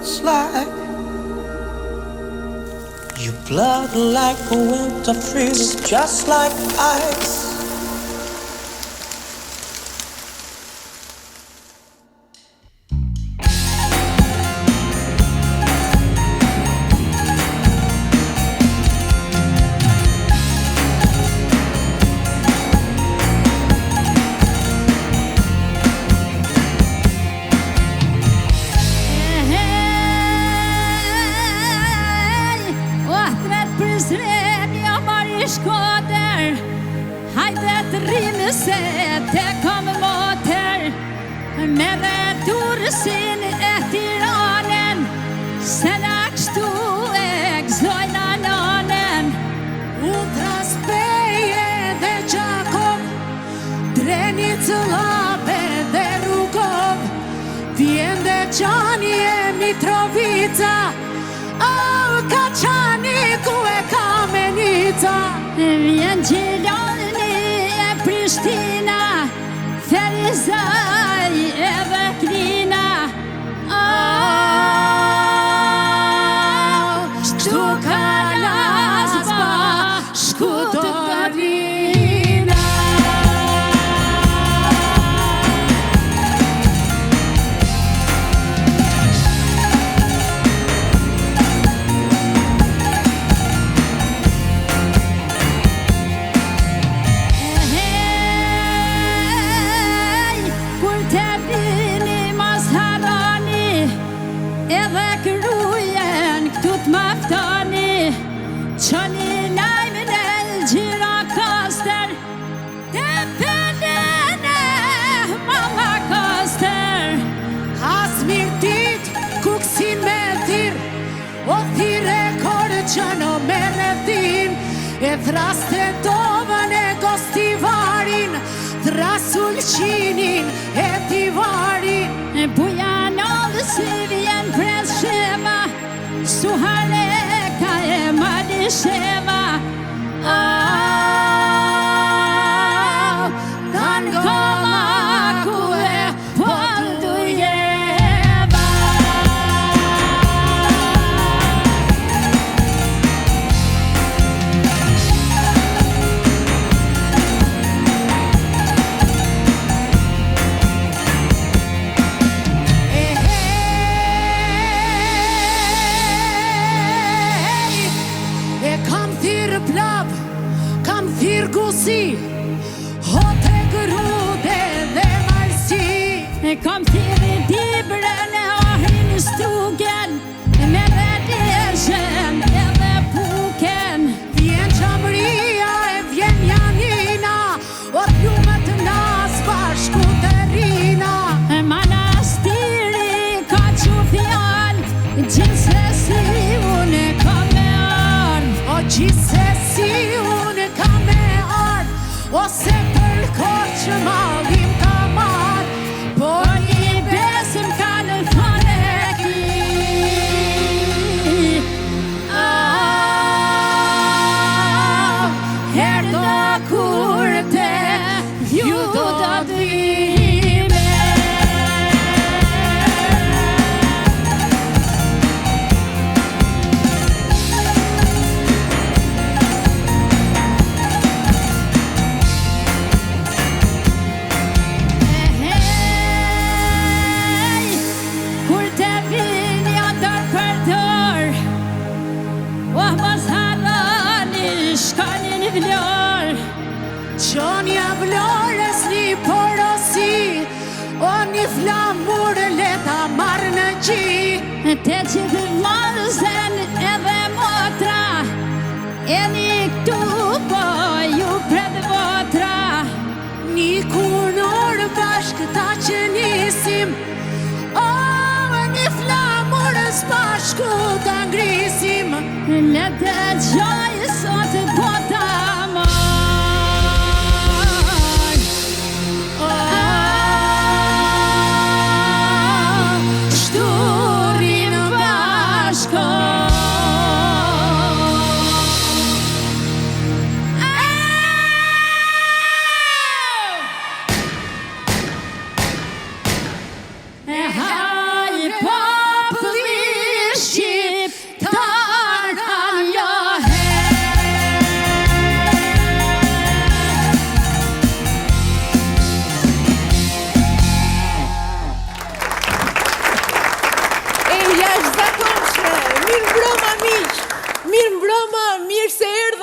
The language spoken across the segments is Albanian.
it's like. Your blood like a winter freezes just like ice. Skåder, hajdet rinner seg, det kommer måter, med retur sin etter anen, senak sto jeg zojna nanen. Utra speje dhe Gjakov, drenit lape dhe Rugov, vjen dhe Gjani e Mitrovica, Kaçani ku e Kamenica. Vjen Gjilani e Prishtina, Ferizaj edhe Klina. Shtu ka lazba, shkutorina. Qani najmën e gjira kaster, dhe pëllën e mama kaster. Hasmir dit, kuksin me thir, o thire kore që në mere thin, e thraste dovën e gostivarin, thrasul qinin e tivarin. Buja në si vjen pres shema, suhare ka e mali shema. Dan goma ku e poldu jeva. Plav, kam thirë gusi, hote grude dhe marsi. Kam thirë dibrën e ahin strugen, me redeshen edhe puken. Vjen Qamria e vjen Janina, o plumët nas bashku të rina. Manastiri ka që fjall, gjithsesi unë kam me ardh. O gjithsesi unë kam me ardh, ose për kohë që malim ka marrë, po një besim ka në faneki. Herdo kur te ju do t'vime. Qonja vlores një porosi, o një flamur leta marrë në gji. Te gjithë vllazën edhe motra, e një këtu po ju pred votra. Një kunor bashk ta që nisim, o një flamur bashku ta ngrisim. Le të gjoj sot bota moj. Shturin bashko. E haj populli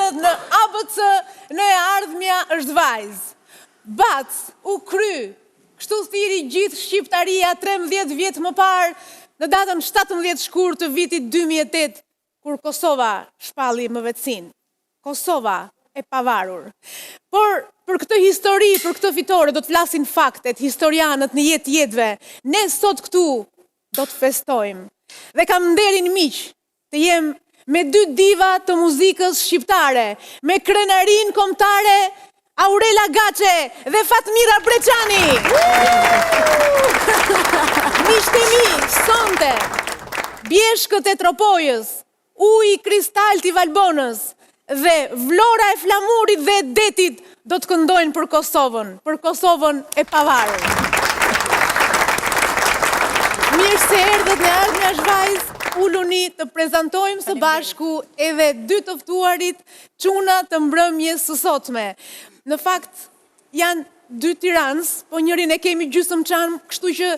ndodhet në ABC, në e ardhmja është vajzë. Bac, u kry, kështu thiri gjithë shqiptaria 13 vjetë më parë, në datën 17 shkurt të vitit 2008, kur Kosova shpalli më vetësin. Kosova e pavarur. Por për këtë histori, për këtë fitore, do të flasin faktet, historianët në jetëve. Ne sot këtu do të festojmë. Dhe kam nderin miq të jem me 2 diva të muzikës shqiptare, me krenarin kombëtare Aurela Gaçe dhe Fatmira Breçani. Miqtë e mi, sonte, bjeshkët e Tropojës, uji kristal t'i Valbonës dhe vlora e Flamurit dhe e Detit do të këndojnë për Kosovën e pavarur. Mirë se erdhët në ardhmja zhvajz, uluni të prezantojmë së bashku edhe 2 të ftuarit çuna të mbrëmjes së sotme. Në fakt, janë 2 tiranës, po njërin e kemi gjysmëçan, kështu që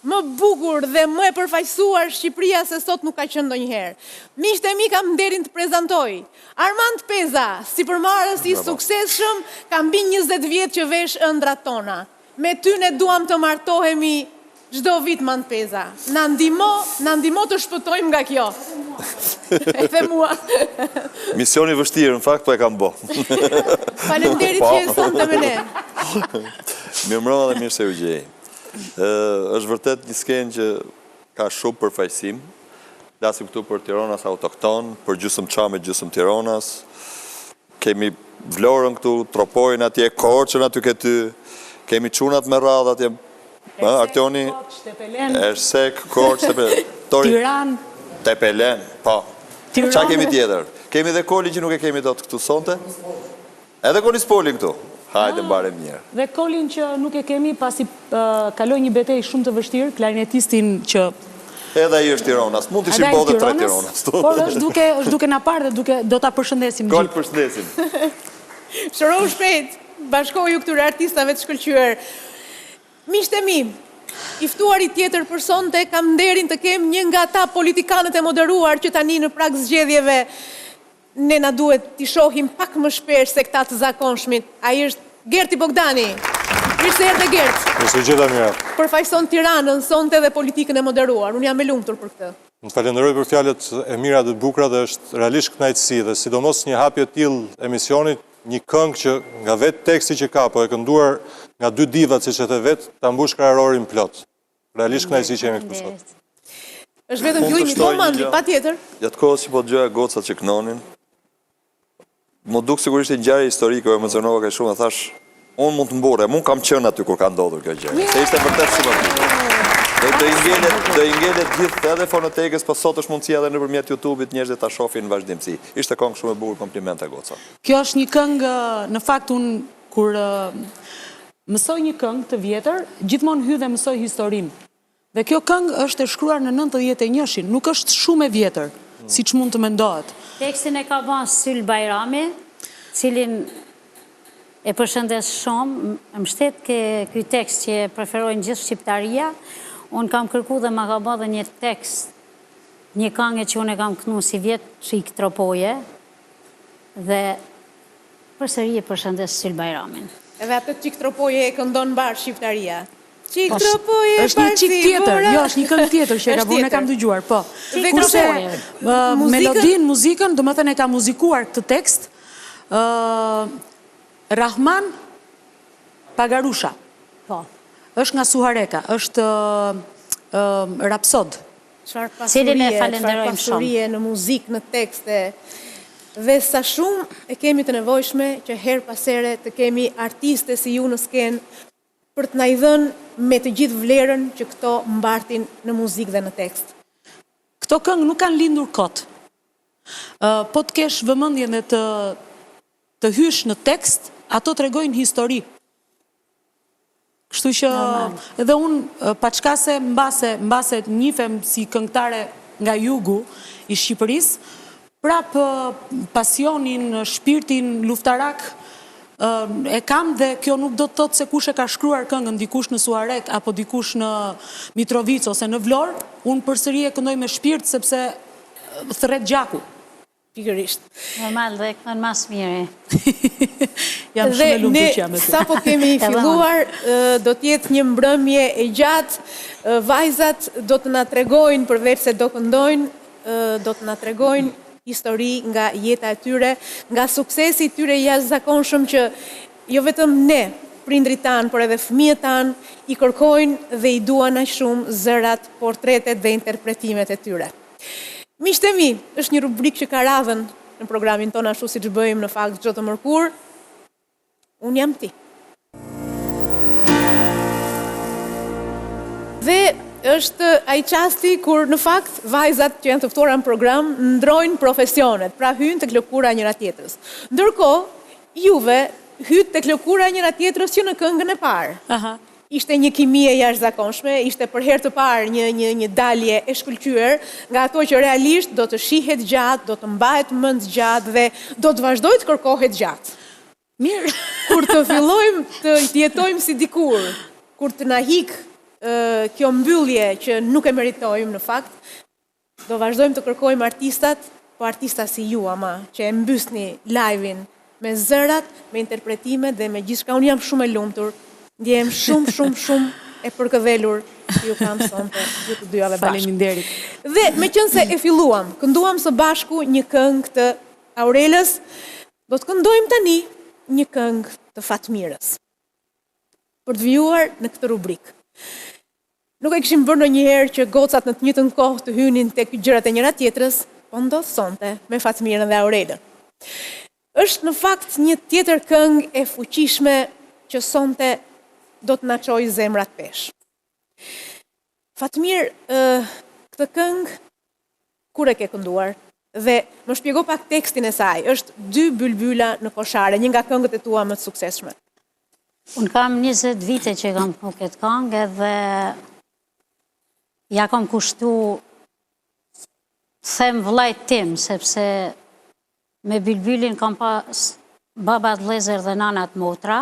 më bukur dhe më e përfaqësuar Shqipëria se sot nuk ka qenë ndonjëherë. Miqtë e mi, kam nderin të prezantoj Armand Peza, si përmarrës i suksesshëm, ka mbi 20 vjet që vesh ëndrat tona. Me ty ne duam të martohemi çdo vit, Armand Peza. Na ndihmo të shpëtojmë nga kjo. Edhe mua. Misioni vështirë, në fakt, po e kam bo. Faleminderit që je sonte me ne. Mirëmbrëma dhe mirë se u gjej. Është vërtet një skenë që ka shumë përfaqësim. Flasim këtu për Tironas autokton, për gjysmë gjysmë Tironas. Kemi Vlorën këtu, Tropojën atje, Korçën aty ke ty. Kemi çunat me radhë atje. Artioni, Ersek, Korçë, Tiranë, Tepelen, po. Qa kemi tjetër? Kemi dhe Kolin që nuk e kemi dot këtu sonte? Edhe Kolin Spolin këtu. Hajde bare mirë. Dhe Kolin që nuk e kemi pasi kaloi një betejë shumë të vështirë, klarinetistin që... Edhe ai është Tironas, mund të shqipoj dhe 3 Tironas. Por është duke na parë dhe do ta përshëndesim gjithë. Kol përshëndesim. Shërohu shpejt, bashkoju këtyre artistave të shkëlqyer. Miqtë e mi, i ftuari tjetër për sonte kam nderin të kem një nga ata politikanët e moderuar që tani në prag zgjedhjeve ne na duhet t'i shohim pak më shpesh se këta të zakonshmit. Ai është Gerti Bogdani. Mirë se erdhe Gert. Mirë se gjeta mira. Përfaqëson Tiranën sonte dhe politikën e moderuar. Unë jam e lumtur për këtë. Më falenderoj për fjalët e mira dhe të bukura dhe është realisht kënaqësi dhe sidomos një hapje të tillë emisionit, një këngë që nga vetë teksti që ka, po e kënduar nga 2 divat siç e the vet, ta mbush kraharorin plot. Realisht kënaqësi që jemi këtu sot. Është vetëm fillimi, komandi, patjetër. Gjatë kohës që po dëgjoja gocat që kënonin, më duk sigurisht një ngjarje historike, u emocionova kaq shumë, thash, unë mund të mburre, unë kam qenë aty kur ka ndodhur kjo gjë. Se ishte vërtet shumë e bukur. Do i ngelet gjithë edhe fonotekës, po sot është mundësia edhe nëpërmjet YouTube-it njerëzit ta shohin në vazhdimsi. Ishte këngë shumë e bukur, komplimente goca. Kjo është një këngë, në fakt unë kur mësoj një këngë të vjetër, gjithmonë hy dhe mësoj historinë. Dhe kjo këngë është e shkruar në 91-shin, nuk është shumë e vjetër, siç mund të mendohet. Tekstin e ka bën Syl Bajrami, cilin e përshëndes shumë, më shtet ky tekst që preferojnë gjithë shqiptaria. Unë kam kërku dhe ma ka bë dhe një tekst, një këngë që unë e kam kënu si vjetë Çik Tropoje, dhe përsëri e përshëndes Syl Bajramin. Edhe atë Çik Tropoje e këndon mbar shqiptaria. Çik Tropoje, është një çik tjetër, jo, është një këngë tjetër që e ka bërë, e kam dëgjuar, po. Kurse melodinë, muzikën, domethënë e ka muzikuar këtë tekst Rahman Pagarusha. Po. Është nga Suhareka, është rapsod. Cilin e falenderojmë shumë. Pasurie në muzikë, në tekste. Dhe sa shumë e kemi të nevojshme që her pas here të kemi artiste si ju në skenë për të na i dhënë me të gjithë vlerën që këto mbartin në muzikë dhe në tekst. Këto këngë nuk kanë lindur kot. Po të kesh vëmendjen dhe të hysh në tekst, ato tregojnë histori. Kështu që edhe unë paçkase mbase njifem si këngëtare nga jugu i Shqipërisë, prap pasionin, shpirtin luftarak e kam dhe kjo nuk do të thotë se kush e ka shkruar këngën, dikush në Suarek apo dikush në Mitrovic ose në Vlorë, unë përsëri e këndoj me shpirt sepse thret gjaku. Pikërisht. Normal dhe këtën mas mire. Jam shumë e lumtur që jam me ty. Sa po kemi filluar, do t'jetë një mbrëmje e gjatë, vajzat do të na tregojnë, përveç se do këndojnë, do të na tregojnë histori nga jeta e tyre, nga suksesi i tyre jashtëzakonshëm që jo vetëm ne, prindrit tanë, por edhe fëmijët tanë, i kërkojnë dhe i duan aq shumë zërat, portretet dhe interpretimet e tyre. Miqtë e mi, është një rubrikë që ka radhën në programin tonë ashtu siç bëjmë në fakt çdo të mërkur. Unë jam ti. Dhe është ai çasti kur në fakt vajzat që janë të ftuara në program ndrojnë profesionet, pra hyjnë tek lëkura njëra tjetrës. Ndërkohë, juve hyt tek lëkura njëra tjetrës që në këngën e parë. Aha. Ishte një kimi e jashtëzakonshme, ishte për herë të parë një dalje e shkëlqyer, nga ato që realisht do të shihet gjatë, do të mbahet mend gjatë dhe do të vazhdoj të kërkohet gjatë. Mirë. Kur të fillojmë të jetojmë si dikur, kur të na hik kjo mbyllje që nuk e meritojmë në fakt, do vazhdojmë të kërkojmë artistat, po artista si ju ama, që e mbysni live-in me zërat, me interpretimet dhe me gjithçka. Unë jam shumë e lumtur. Ndjem shumë e përkëdhelur që ju kam sonte, ju të dyjave bashkë. Faleminderit. Dhe me qënë se e filluam, kënduam së bashku një këngë të Aurelës, do të këndojmë tani një këngë të Fatmirës, për të vijuar në këtë rubrikë. Nuk e kishim bërë ndonjëherë që gocat në të njëjtën kohë të hynin tek gjërat e njëra tjetrës, po ndodh sonte me Fatmirën dhe Aurelën. Është në fakt një tjetër këngë e fuqishme që sonte do të na çojë zemrat pesh. Fatmir, këtë këngë kur e ke kënduar? Dhe më shpjego pak tekstin e saj. Është dy bylbyla në koshare, një nga këngët e tua më të suksesshme. Unë kam 20 vite që kam kënu këtë këngë dhe ja kam kushtu them vllajt tim, sepse me bylbylin kam pas babat vëllezër dhe nanat motra,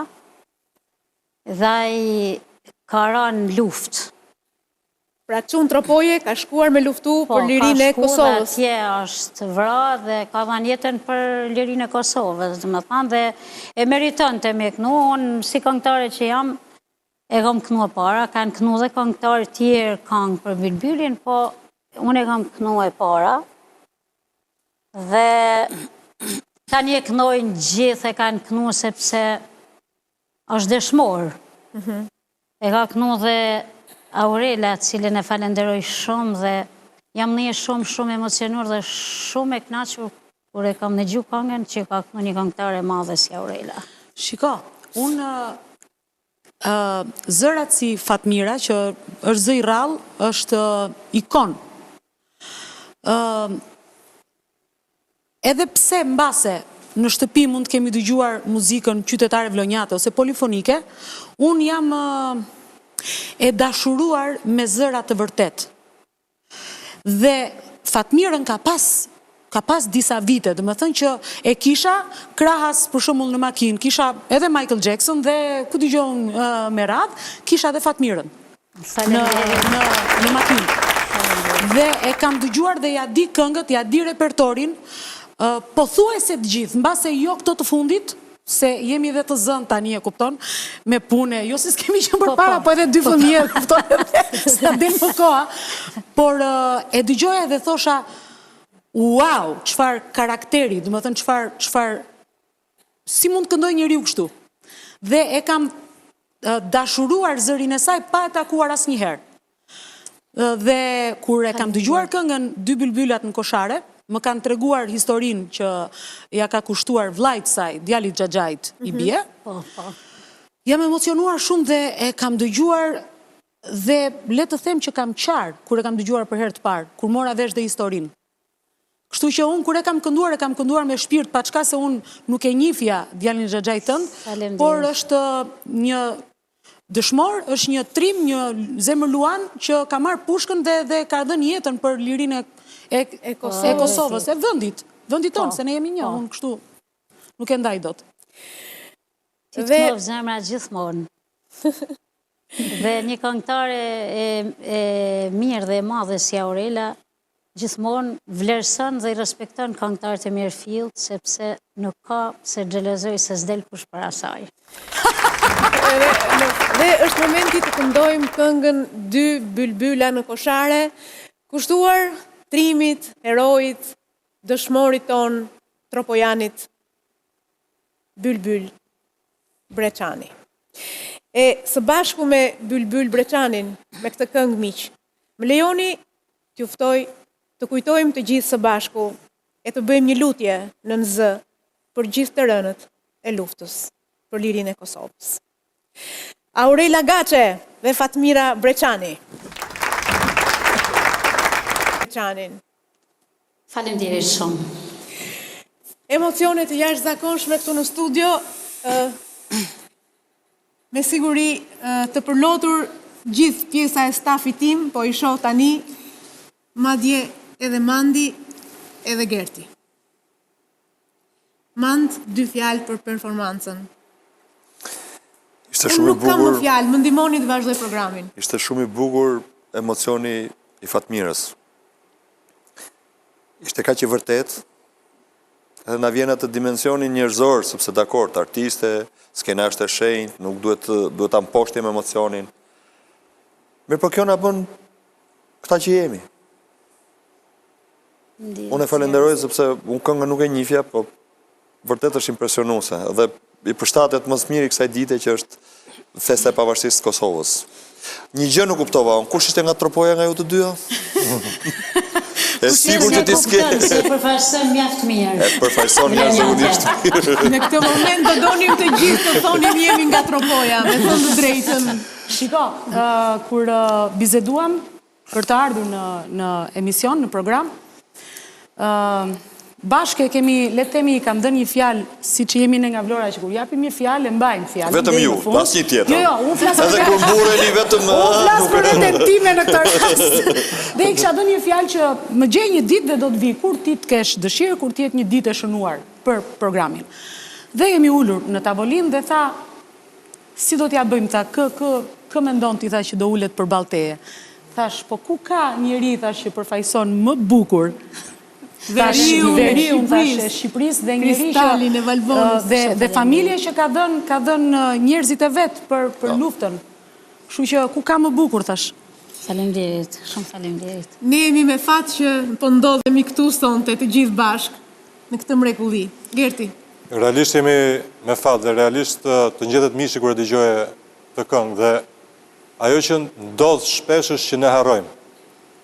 dhe i ka rënë luftë. Pra çun tropoje ka shkuar me luftu për lirinë e Kosovës. Po, ka shku dhe atje është vrarë dhe ka dhënë jetën për lirinë e Kosovës, dhe më thanë, dhe e meriton të me kënu. Unë si këngëtare që jam, e kam kënu e para, kanë kënu dhe këngëtare tjerë këngë për bylbylin, po unë e kam kënu e para. Dhe kanë e kënojnë gjithë, e kanë kënu sepse është dëshmor. E ka kënu dhe Aurela, cilën e falenderoj shumë dhe jam një shumë emocionur dhe shumë e kënaqur kur e kam dëgjuar këngën që ka kënu një këngëtare madhe si Aurela. Shiko, unë zërat si Fatmira, që është zë i rrallë, është ikon. Edhe pse mbase në shtëpi mund të kemi dëgjuar muzikën qytetare vlonjate ose polifonike, unë jam e dashuruar me zëra të vërtet. Dhe Fatmirën ka pas disa vite, dhe më thënë që e kisha krahas për shembull në makinë, kisha edhe Michael Jackson dhe ku dëgjon me radhë, kisha edhe Fatmirën në makinë. Dhe e kam dëgjuar dhe ja di këngët, ja di repertorin, po thuajse të gjithë, mbase jo këto të fundit, se jemi dhe të zënë tani e kupton, me pune, jo se s'kemi qenë për para, po edhe 2 fëmijë, kupton, s'na del më koha, por e dëgjoja dhe thosha, wow, çfarë karakteri, do të thënë çfarë si mund të këndoj njeriu kështu. Dhe e kam dashuruar zërin e saj pa e takuar asnjëherë. Dhe kur e kam dëgjuar këngën Dy bylbylat në koshare, më kanë treguar historinë që ja ka kushtuar vllajt saj, djalit Xhaxhait i bie. Jam emocionuar shumë dhe e kam dëgjuar dhe le të them që kam qarë kur e kam dëgjuar për herë të parë, kur mora vesh dhe historinë. Kështu që unë kur e kam kënduar me shpirt, pa çka se unë nuk e njihja djalin Xhaxhait tënd, por është një dëshmor, është një trim, një zemër luan që ka marrë pushkën dhe ka dhënë jetën për lirinë e Kosovës, e vendit tonë, se ne jemi një, unë kështu nuk e ndaj dot. Ti të kënovë zemra gjithmonë. Dhe një këngëtare e mirë dhe e madhe si Aurela, gjithmonë vlerëson dhe I respekton këngëtarët e mirë fill, sepse nuk ka se xhelozoj se s'del kush para saj. Dhe është momenti të këndojmë këngën Dy bylbyla në koshare, kushtuar trimit, heroit, dëshmorit ton, tropojanit, Bylbyl Breçani. E së bashku me Bylbyl Breçanin, me këtë këngë miq, më lejoni t'ju ftoj të kujtojmë të gjithë së bashku e të bëjmë një lutje në Zë për gjithë të rënët e luftës për lirinë e Kosovës. Aurela Gaçe dhe Fatmira Breçani. Breçanin. Faleminderit shumë. Emocionet e jashtëzakonshme këtu në studio, me siguri të përlotur gjithë pjesa e stafit tim, po I shoh tani, madje edhe Mandi, edhe Gerti. Mand, 2 fjalë për performancën. Ishte shumë I Nuk kam më bukur. fjalë, më ndihmoni të vazhdoj programin. Ishte shumë I bukur emocioni I Fatmirës. Ishte kaq I vërtet, edhe na vjen atë dimensionin njerëzor, sepse dakord, artiste, skena është e shenjtë, nuk duhet ta mposhtim emocionin. Mirë, po kjo na bën këta që jemi. Unë e falenderoj sepse unë këngën nuk e njihja, po vërtet është impresionuese dhe I përshtatet më së miri kësaj dite që është festa e pavarësisë së Kosovës. Një gjë nuk kuptova, kush ishte nga tropoja nga ju të dyja? E sigur që ti s'ke. Se përfaqëson mjaft mirë. E përfaqëson jashtëzakonisht mirë. Në këtë moment do donim të gjithë të thonim jemi nga tropoja, me thënë të drejtën. Shiko, kur bizeduam për të ardhur në emision, në program, bashkë kemi, le të themi, kam dhënë një fjalë, siç jemi ne nga Vlora, që kur japim një fjalë, e mbajmë fjalën. Vetëm ju, asnjë tjetër. Jo, unë flas Edhe kur mbureni vetëm unë flas për veten time në këtë rast. Dhe I kisha dhënë një fjalë që më gjej një ditë dhe do të vi kur ti të kesh dëshirë, kur ti jetë një ditë e shënuar për programin. Dhe jemi ulur në tavolinë dhe tha, si do t'ja bëjmë ta, kë mendon ti tha që do ulet përballë teje. Thash, po ku ka njeri thash që përfaqëson më bukur veriun e Shqipërisë dhe njeri Kristalin e Valbonës dhe familje që ka dhënë njerëzit e vet për luftën. Kështu që ku ka më bukur thash. Faleminderit, shumë faleminderit. Ne jemi me fat që po ndodhemi këtu sonte të gjithë bashkë në këtë mrekulli. Gerti. Realisht jemi me fat dhe realisht të ngjetet mishi kur e dëgjoje të këngë dhe ajo që ndodh shpesh është që ne harrojmë.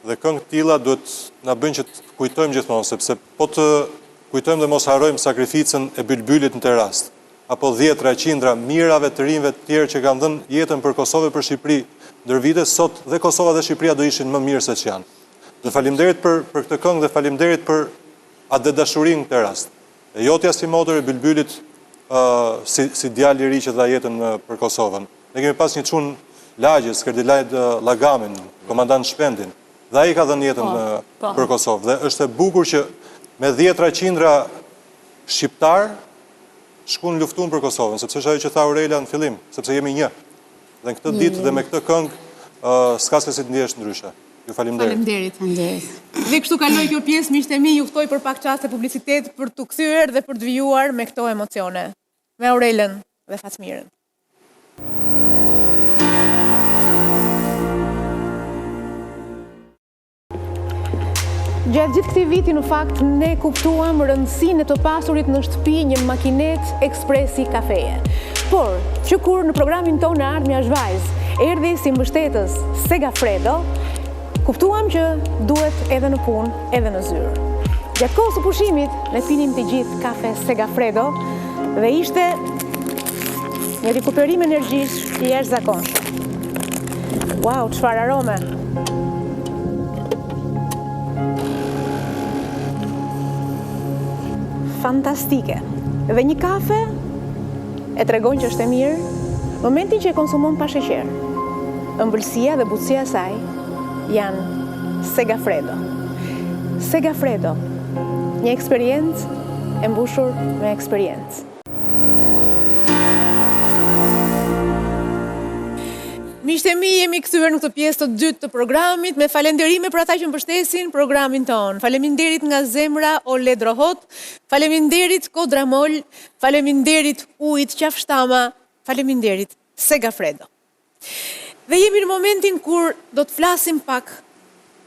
Dhe këngë tilla duhet na bëjnë që të kujtojmë gjithmonë, sepse po të kujtojmë dhe mos harrojmë sakrificën e Bylbylit në të rast, apo 10, 100 mirave të rinjve të tjerë që kanë dhënë jetën për Kosovë e për Shqipëri ndër vite, sot dhe Kosova dhe Shqipëria do ishin më mirë se që janë. Dhe faleminderit për këtë këngë dhe faleminderit për atë dashurinë në këtë rast. E jotja si motor e Bylbylit si djalë I ri që dha jetën për Kosovën. Ne kemi pas një çun lagjes, Skerdilajt Lagamin, komandant Shpendin, dhe ai ka dhënë jetën për Kosovë. Dhe është e bukur që me 10-100 shqiptar shkuan luftun për Kosovën, sepse është ajo që tha Aurela në fillim, sepse jemi një. Dhe në këtë ditë dhe me këtë këngë s'ka se si të ndihesh ndryshe. Ju faleminderit. Dhe kështu kaloi kjo pjesë, miqtë e mi, ju ftoj për pak çaste publicitet për t'u kthyer dhe për të vijuar me këto emocione. Me Aurelën dhe Fatmirën. Gjatë gjithë këtij viti, në fakt, ne kuptuam rëndësinë e të pasurit në shtëpi një makinet ekspresi kafeje. Por, që kur në programin tonë në Ardhmja është vajzë, erdhi si mbështetës Segafredo, kuptuam që duhet edhe në punë, edhe në zyrë. Gjatë kohës së pushimit, ne pinim të gjithë kafe Segafredo dhe ishte një rikuperim energjish I jashtëzakonshëm. Wow, çfarë arome! Fantastike. Dhe një kafe e tregon që është e mirë momentin që e konsumon pa sheqer. Ëmbëlsia dhe butësia e saj janë Segafredo. Segafredo, një eksperiencë e mbushur me eksperiencë. Miqtë e mi, jemi kthyer në këtë pjesë të dytë të programit me falënderime për ata që mbështesin programin ton. Faleminderit nga zemra Ole Drohot, faleminderit Kodramol, faleminderit Ujit Qafshtama, faleminderit Segafredo. Dhe jemi në momentin kur do të flasim pak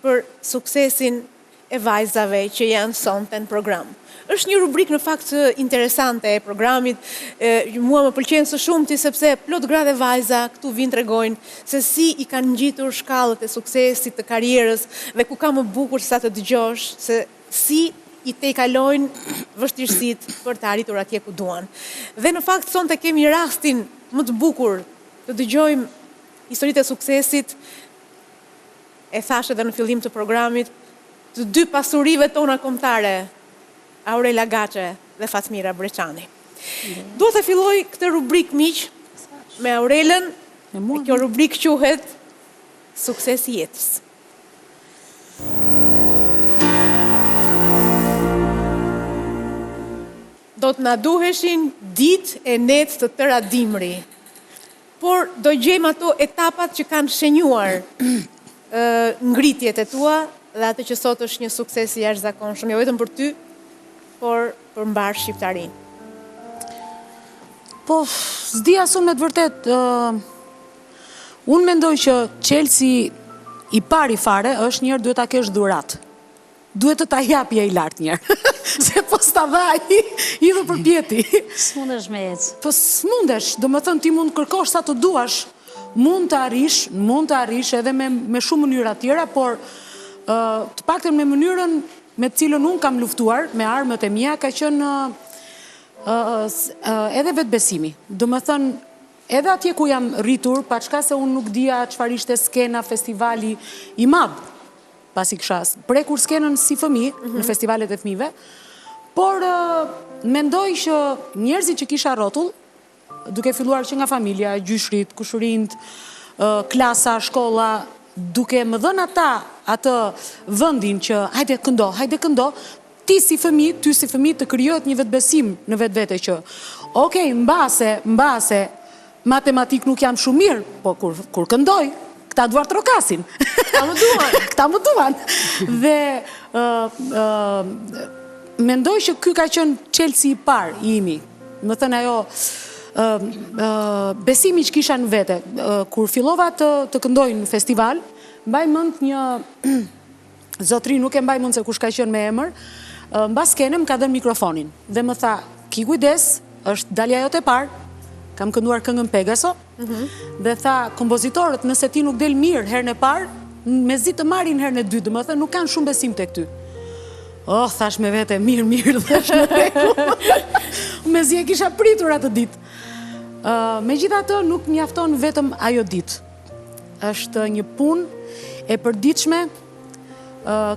për suksesin e vajzave që janë sonte në program. Është një rubrik në fakt interesante e programit, mua më pëlqen së shumti sepse plot gra dhe vajza këtu vinë tregojnë se si i kanë ngjitur shkallët e suksesit të karrierës dhe ku ka më bukur sa të dëgjosh se si i tejkalojnë vështirësitë për të arritur atje ku duan. Dhe në fakt sonte kemi rastin më të bukur të dëgjojmë historitë e suksesit, e thashë edhe në fillim të programit, të dy pasurive tona kombëtare, Aurela Gaçe dhe Fatmira Breçani. Duhet të filloj këtë rubrik miq me Aurelën, e kjo rubrik quhet Suksesi i jetës. Do të na duheshin ditë e net të tëra dimri, por do gjejmë ato etapat që kanë shenjuar ngritjet e tua dhe atë që sot është një sukses i jashtëzakonshëm, jo vetëm për ty, por për mbar shqiptarin. Po, s'di asun me të vërtet, unë mendoj që Chelsea i pari fare është njerë duhet ta kesh dhurat. Duhet të ta japje i lartë njerë. Se po s'ta vaj, i dhe për pjeti. S'mundesh me ecë. Po s'mundesh, do më thënë ti mund kërkosh sa të duash, mund të arish edhe me shumë mënyra tjera, por të paktën me mënyrën me cilën unë kam luftuar, me armët e mia, ka qenë edhe vetbesimi. Do më thënë, edhe atje ku jam rritur, pa çka se unë nuk dija çfarë ishte skena, festivali i madh, pasi kisha prekur skenën si fëmijë në festivalet e fëmijëve, por mendoj që njerëzit që kisha rrotull, duke filluar që nga familja, gjyshrit, kushërind, klasa, shkolla, duke më dhënë ata atë vendin që hajde këndo, ty si fëmijë të krijohet një vetbesim në vetvete që, okej, mbase, matematik nuk jam shumë mirë, po kur këndoj, këta duar trokasin. Këta më duan. Dhe mendoj që ky ka qenë Chelsea i parë i imi. Më thënë ajo besimi që kisha në vete. Kur fillova të këndoj në festival, mbaj mend një zotri, nuk e mbaj mend se kush ka qenë me emër, mbas skenën më ka dhënë mikrofonin dhe më tha, ki kujdes, është dalja jote e parë, kam kënduar këngën Pegaso, dhe tha, kompozitorët, nëse ti nuk del mirë herën e parë, mezi të marrin herën e dytë, më thënë, nuk kanë shumë besim tek ty. Oh, thash me vete, mirë, thash në rregull. Mezi e kisha pritur atë ditë. Megjithatë, nuk mjafton vetëm ajo ditë. Është një punë e përditshme,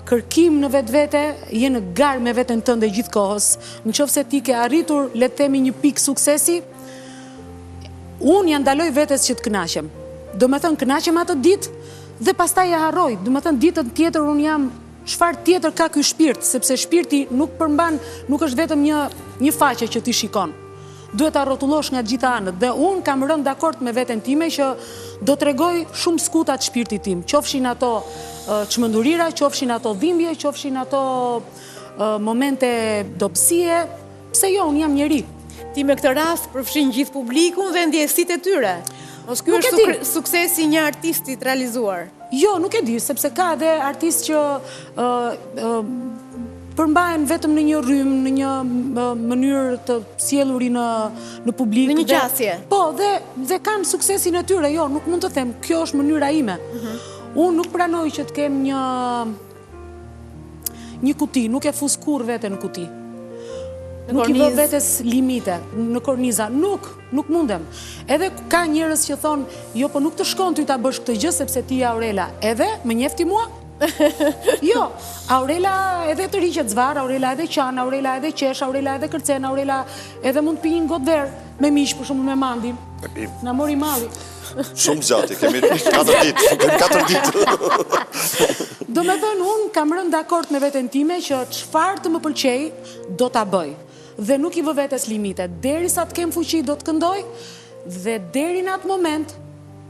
kërkim në vetvete, je në garë me veten tënde gjithë kohës. Nëse ti ke arritur, le të themi, një pikë suksesi, unë ja ndaloj vetes që të kënaqem. Do me thënë, kënaqem atë ditë dhe pastaj ja harroj. Do me thënë, ditën tjetër unë jam çfarë tjetër ka ky shpirt, sepse shpirti nuk përmban, nuk është vetëm një faqe që ti shikon. Duhet ta rrotullosh nga gjitha anët. Dhe unë kam rënë dakord me veten time që do t'rregoj shumë skuta të shpirtit tim. Qofshin ato çmendurira, qofshin ato dhimbje, qofshin ato momente dobësie, pse jo, unë jam njeri. Ti me këtë rast përfshin gjithë publikun dhe ndjesitë e tyre. Ose ky është suksesi një artisti të realizuar? Jo, nuk e di, sepse ka edhe artistë që përmbahen vetëm në një rrymë, në një mënyrë të sjelluri në publik. Në një qasje. Po, dhe kanë suksesin e tyre, jo, nuk mund të them, kjo është mënyra ime. Unë nuk pranoj që të kem një kuti, nuk e fus kur vete në kuti. Nuk i vë vetes limite, në korniza, nuk mundem. Edhe ka njerëz që thonë, jo, po nuk të shkon ty ta bësh këtë gjë, sepse ti Aurela, edhe, më njefti mua? Jo, Aurela edhe të riqet zvar, Aurela edhe qan, Aurela edhe qesh, Aurela edhe kërcen, Aurela edhe mund të pi një gotë verë, me mish, për shumë me mandin. Na mori malli. Shumë gjatë, kemi 4 ditë. Do me thënë, unë kam rënë dakord me veten time që çfarë të më pëlqej, do ta bëj. Dhe nuk i vë vetes limite. Derisa të kem fuqi do të këndoj, dhe deri në atë moment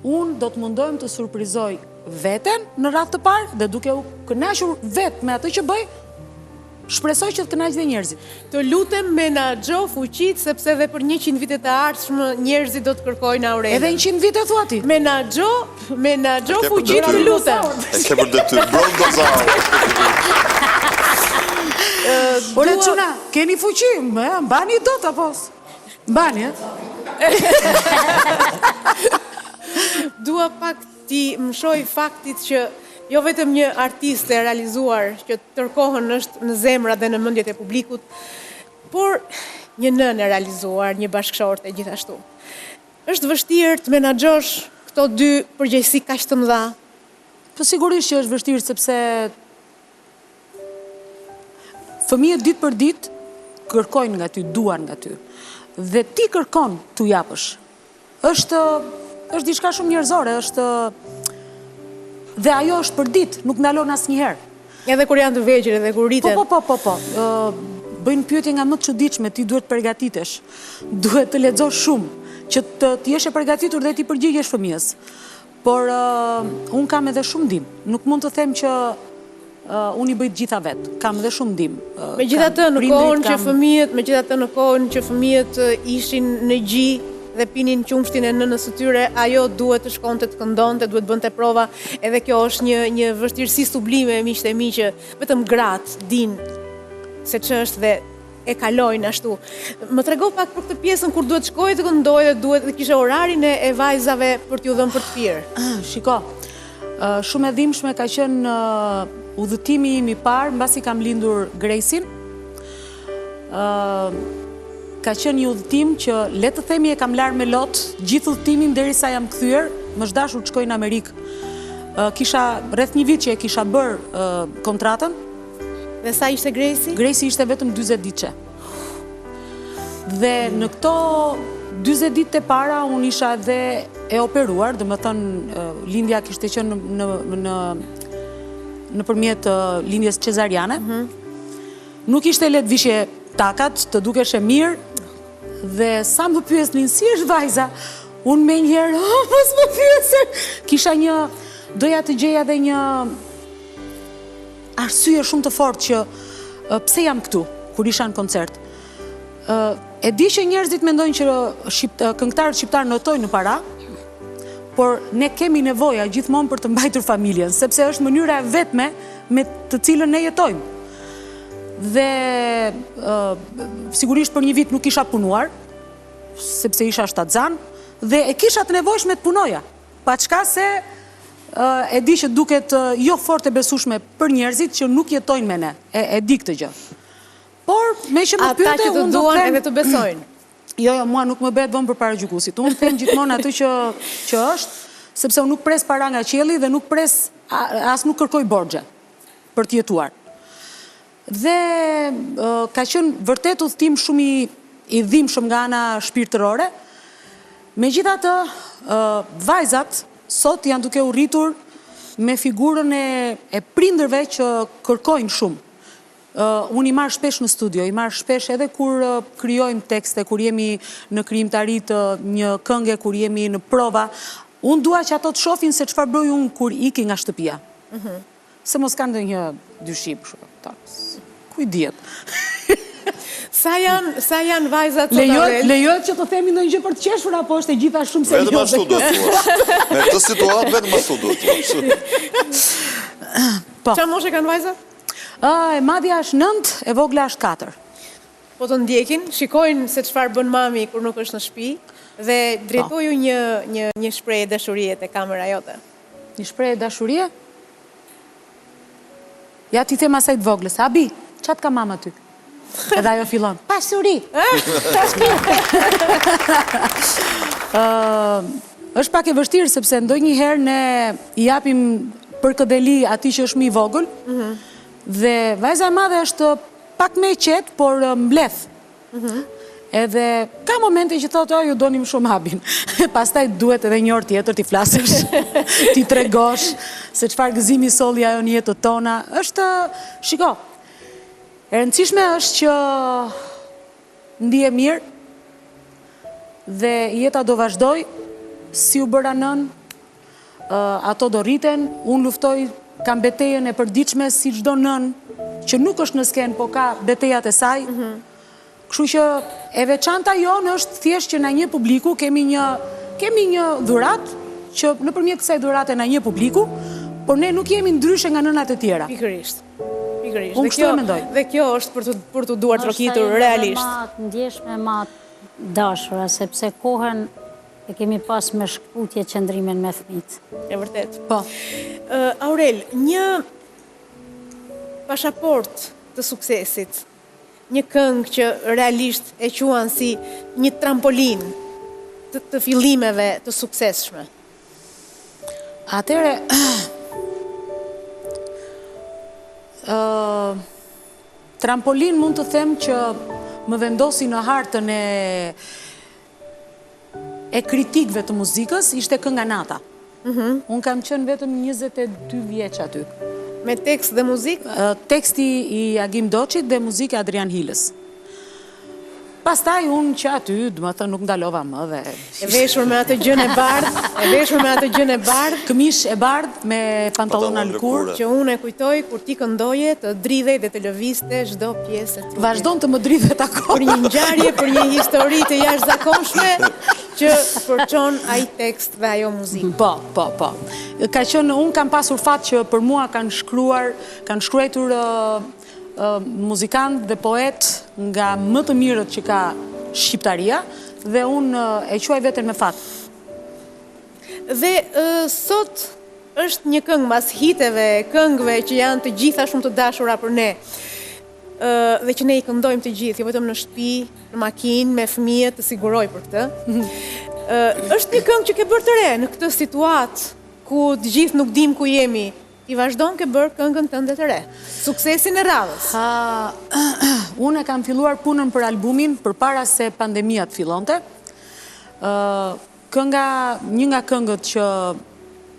unë do të mundohem të surprizoj veten në radhë të parë dhe duke u kënaqur vetë me atë që bëj, shpresoj që të kënaq dhe njerëzit. Të lutem menaxho fuqit sepse edhe për 100 vitet e ardhshme njerëzit do të kërkojnë Aurelën. Edhe 100 vite thua ti. Menaxho fuqit, të lutem. E ke për detyrë, brondozaur. Ore çuna, keni fuqi, mbani dot apo? Mbani, Dua pak ti më shoj faktit që jo vetëm një artiste e realizuar që tërkohën është në zemra dhe në mendjet e publikut, por një nënë e realizuar, një bashkëshorte gjithashtu. Është vështirë të menaxhosh këto dy përgjegjësi kaq të mëdha? Po sigurisht që është vështirë sepse fëmijët ditë për ditë kërkojnë nga ty, duan nga ty. Dhe ti kërkon t'u japësh. Është diçka shumë njerëzore, dhe ajo është për ditë, nuk ndalon asnjëherë. Edhe kur janë të vegjël, edhe kur rriten. Po. Bëjnë pyetje nga më të çuditshme, ti duhet të përgatitesh. Duhet të lexosh shumë që të jesh e përgatitur dhe ti përgjigjesh fëmijës. Por un kam edhe shumë ndim. Nuk mund të them që unë i bëj të gjitha vetë. Kam edhe shumë ndim. Megjithatë në kohën që fëmijët ishin në gji dhe pinin qumshtin e nënës së tyre, ajo duhet të shkonte të këndonte, duhet bënte prova, edhe kjo është një vështirësi sublime, miqtë e mi, që vetëm gratë din se ç'është dhe e kalojnë ashtu. Më trego pak për këtë pjesën kur duhet shkojë të këndojë dhe duhet të kishe orarin e vajzave për t'ju dhënë për të pirë. Shiko, shumë e dhimbshme ka qenë udhëtimi im i parë mbasi kam lindur Gracein. Ka qenë një udhëtim që le të themi e kam larë me lot gjithë udhëtimin derisa jam kthyer, më është dashur të shkoj në Amerikë. Kisha rreth një vit që e kisha bërë kontratën. Dhe sa ishte Gracie? Gracie ishte vetëm 40 ditëse. Dhe në këto 40 ditë e para unë isha edhe e operuar, domethënë lindja kishte qenë nëpërmjet lindjes cezariane. Nuk ishte lehtë vishje takat, të dukesh e mirë. Dhe sa më pyesnin si është vajza, unë me njëherë, mos më pyesën. Kisha doja të gjeja dhe një arsye shumë të fortë që pse jam këtu, kur isha në koncert. E di që njerëzit mendojnë që këngëtarët shqiptarë notojnë në para, por ne kemi nevoja gjithmonë për të mbajtur familjen, sepse është mënyra e vetme me të cilën ne jetojmë. Dhe sigurisht për një vit nuk isha punuar, sepse isha shtatzan, dhe e kisha të nevojshme të punoja. Pa çka se e di që duket jo fort e besueshme për njerëzit që nuk jetojnë me ne. E di këtë gjë. Por me që më pyete, ata që të duan edhe të besojnë. Jo, mua nuk më bëhet vëmë përpara gjykusit. Unë them gjithmonë atë që është, sepse unë nuk pres para nga qielli dhe nuk pres as nuk kërkoj borxhe për të jetuar. Dhe ka qenë vërtet udhëtim shumë i dhimbshëm nga ana shpirtërore. Megjithatë, vajzat sot janë duke u rritur me figurën e prindërve që kërkojnë shumë. Unë i marr shpesh në studio, i marr shpesh edhe kur krijojmë tekste, kur jemi në krijimtari të një kënge, kur jemi në prova. Unë dua që ato të shohin se çfarë bëj unë kur iki nga shtëpia. Se mos kanë ndonjë dyshim kështu. Ku i diet? Sa janë vajzat sot? Lejohet që të themi ndonjë gjë për të qeshur apo është e gjitha shumë serioze? Vetëm ashtu duhet të thuash. Me këtë situatë vetëm ashtu duhet të thuash. Çfarë moshe kanë vajzat? E madhja është 9, e vogla është 4. Po të ndjekin, shikojnë se çfarë bën mami kur nuk është në shtëpi dhe drejtoju një shprehje dashurie te kamera jote. Një shprehje dashurie? Ja ti them asaj të voglës, Abi, çat ka mama ty? Edhe ajo fillon, pasuri. Është pak e vështirë sepse ndonjëherë ne i japim për këdeli atij që është më i vogël. Dhe vajza e madhe është pak më e qetë, por mbledh. Edhe ka momente që thotë, ju donim shumë Abin. Pastaj duhet edhe një orë tjetër t'i flasësh, t'i tregosh se çfarë gëzimi solli ajo në jetën tona. Është, shiko, e rëndësishme është që ndihe mirë dhe jeta do vazhdoj si u bëra nën, ato do rriten, unë luftoj, kam betejën e përditshme si çdo nën, që nuk është në sken, po ka betejat e saj. Kështu që e veçanta jonë është thjesht që na njeh publiku, kemi një dhuratë që nëpërmjet kësaj dhurate na njeh publiku, por ne nuk jemi ndryshe nga nënat e tjera. Pikërisht. Unë kështu e mendoj. Dhe kjo është për të duar trokitur realisht. Ma të ndjeshme, ma dashura, sepse kohën e kemi pas me shkputje qëndrimin me fëmijët. E vërtet. Po. Aurel, një pashaport të suksesit, një këngë që realisht e quan si një trampolin të fillimeve të suksesshme. Atëre, trampolin mund të them që më vendosi në hartën e kritikëve të muzikës, ishte kënga Nata. Unë kam qenë vetëm 22 vjeç aty. Me tekst dhe muzikë? Teksti I Agim Doçit dhe muzikë Adrian Hilës. Pastaj unë që aty, do të thënë, nuk ndalova më dhe... E veshur me atë gjën e bardh, Këmish e bardh me pantallona lëkurë. që unë e kujtoj kur ti këndoje të dridhej dhe të lëvizte çdo pjesë e trupit. Vazhdon të më dridhet akoma. Për një ngjarje, për një histori të jashtëzakonshme që përçon ai tekst dhe ajo muzikë. Po. Ka qenë, unë kam pasur fat që për mua kanë shkruar muzikant dhe poet nga më të mirët që ka Shqiptaria dhe unë e quaj veten me fat. Dhe sot është një këngë mas hiteve, këngëve që janë të gjitha shumë të dashura për ne. Dhe që ne I këndojmë të gjithë, jo vetëm në shtëpi, në makinë, me fëmijët, të siguroj për këtë. Është një këngë që ke bërë të re në këtë situatë ku të gjithë nuk dim ku jemi. Ti vazhdon ke bërë këngën tënde të re. Suksesin e radhës. Unë e kam filluar punën për albumin përpara se pandemia të fillonte. Një nga këngët që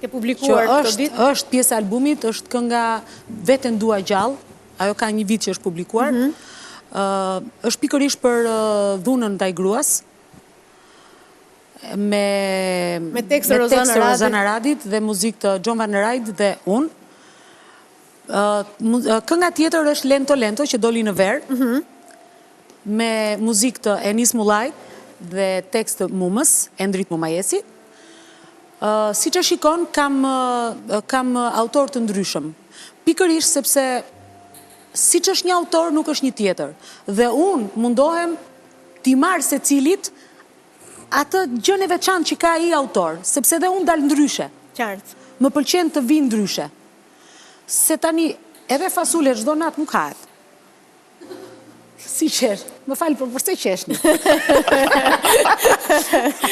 ke publikuar këtë ditë është pjesë e albumit, është kënga Veten dua gjallë. Ajo ka një vit që është publikuar. Është pikërisht për dhunën ndaj gruas. Me tekst të Rozana Radit dhe muzikë të John Van Ride dhe unë. Kënga tjetër është Lento Lento që doli në verë, me muzikë të Enis Mullajt dhe tekst të Mumës, Endrit Mumajesi. Si që shikon, kam autor të ndryshëm. Pikërisht sepse si që është një autor, nuk është një tjetër. Dhe unë mundohem t'i marrë se cilit atë gjën e veçantë që ka I autor, sepse dhe unë dalë ndryshe. Qartë. Më pëlqen të vinë ndryshe. Se tani, edhe fasule çdo natë nuk hahet. Si qesh? Më falë, për përse qeshni?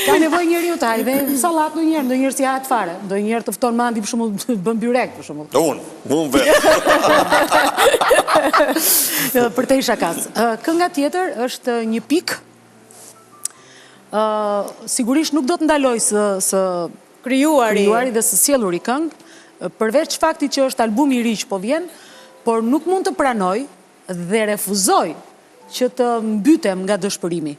Ka nevoj njeriu të hajë, dhe salat ndonjëherë si hahet fare, ndonjëherë të fton mandi për shembull bën byrek për shembull. Unë vetë. Për te I shakas. Kënga tjetër është një pikë. Sigurisht nuk do të ndaloj së krijuari dhe së sjelluri këngë, përveç faktit që është albumi I ri që po vjen, por nuk mund të pranoj dhe refuzoj që të mbytem nga dëshpërimi.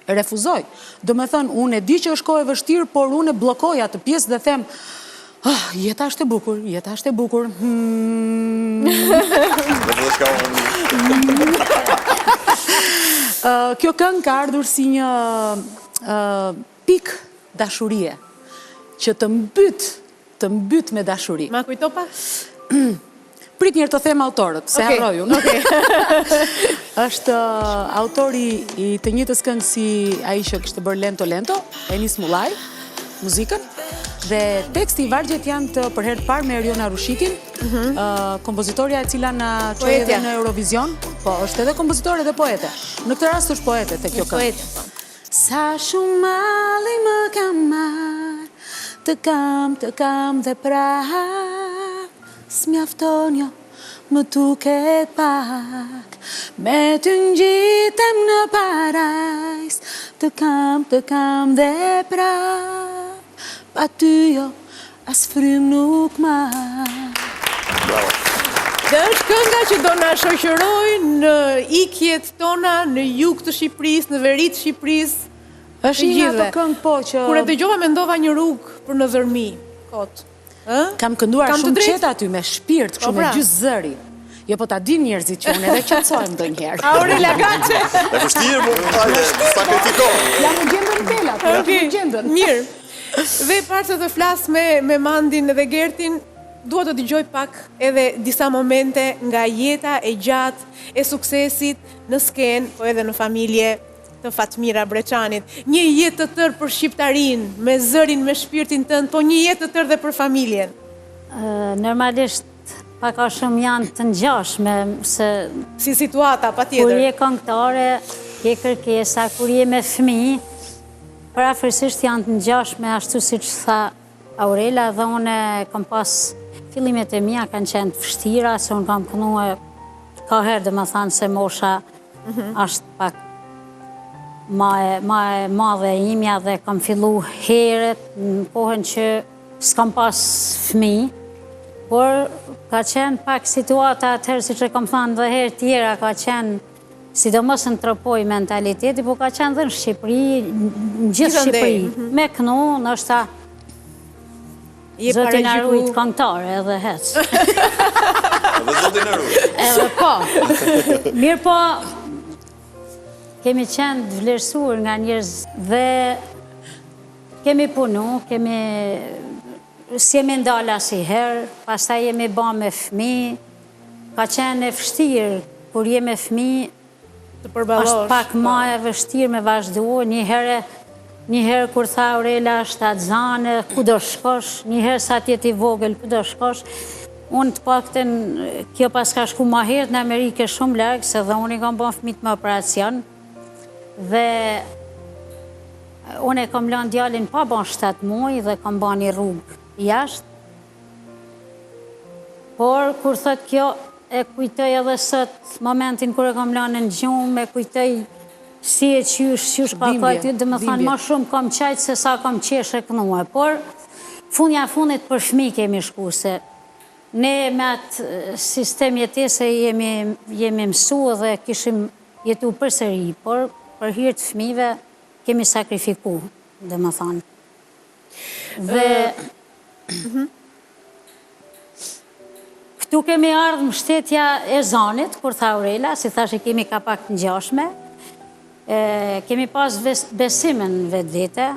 Refuzoj. Do me thënë, unë e di që është kohë e vështirë, por unë e blokoj atë pjesë dhe them, jeta është e bukur, jeta është e bukur. Kjo këngë ka ardhur si një pikë dashurie, që të mbyt me dashuri. Ma kujto pa? Prit njerë të them autorët, se harroj unë. Është autori I të njëjtës këngë si ai që kishte bërë Lento Lento, Enis Mullaj, muzikën, dhe teksti I vargjet janë të për herë të parë me Eriona Rushitin, kompozitorja e cila na çoi edhe në Eurovision, po është edhe kompozitore dhe poete. Në këtë rast është poete te kjo këngë. Sa shumë malli më kam marr, të kam dhe prap, s'mjafton jo, më duket pak, me ty ngjitem në parajs, të kam dhe prap, pa ty jo, as frym nuk marr. Bravo. Dhe është kënga që do na shoqëroj në ikjet tona në jug të Shqipërisë, në veri të Shqipërisë. Është një ato këngë po që... Kur e dëgjova mendova një rrugë për në Dhërmi, thot. Kam kënduar shumë qeta aty me shpirt, kështu me gjysë zëri. Jo, po ta dim njerëzit që unë edhe qetësojmë ndonjëherë. Aurela Gaçe. E vështirë, po sakrifiko. Jam në gjendën telat, jam në gjendën. Mirë. Dhe parë se të flas me Mandin dhe Gertin, dua të dëgjoj pak edhe disa momente nga jeta e gjatë e suksesit në skenë, po edhe në familje të Fatmira Breçanit. Një jetë të tërë për shqiptarin, me zërin, me shpirtin tënd, po një jetë të tërë dhe për familjen. Normalisht pak a shumë janë të ngjashme, se Si situata, kur patjetër. je këngëtare, ke kërkesa, kur je me fëmijë, parafërsisht janë të ngjashme, ashtu siç tha Aurela, dhe unë kam pas fillimet e mia kanë qenë të vështira, se unë kam punuar ka herë, domethënë se mosha është pak ma e madhe e imja dhe kam fillu herët në kohën që s'kam pas fëmijë, por ka qenë pak situata atëherë, si që kam thënë dhe herë tjera, ka qenë, sidomos në tropoj mentaliteti, po ka qenë dhe në Shqipëri, në gjithë Shqipëri. Me kënu, nështë zotin Arujt këngëtare edhe hec. Edhe zotin Arujt. Edhe po. Mirë po, kemi qenë të vlerësuar nga njerëz dhe kemi punu, si jemi ndala si herë, pastaj jemi ba me fëmijë, ka qenë e vështirë, kur jemi me fëmijë, është pak ma e vështirë me vazhdu, një herë kur tha Aurela shtatzane, ku do shkosh, një herë sa tjeti vogël, ku do shkosh, unë të pakten, kjo pas ka shku ma herët në Amerike shumë largë, se dhe unë i kam bon fëmijët me operacion, dhe unë e kam lënë djalin pa bon 7 muaj dhe kam bon një rrugë jashtë. Por, kur thot kjo, e kujtoj edhe sot momentin kur e kam lënë në gjumë, e kujtoj si e qysh ka kajtë, dhe me thanë ma shumë kam qajtë se sa kam qeshe kënue. Por, fundja fundit për fëmi kemi shku, se ne me atë sistem jetese jemi mësu dhe kishim jetu përsëri, por për hirtë fëmive kemi sakrifiku, dhe me thanë. Dhe këtu kemi ardhë mbështetja e zonit, kur tha Aurela, si thashe kemi ka pak të ngjashme, kemi pas besimin në vetë vete,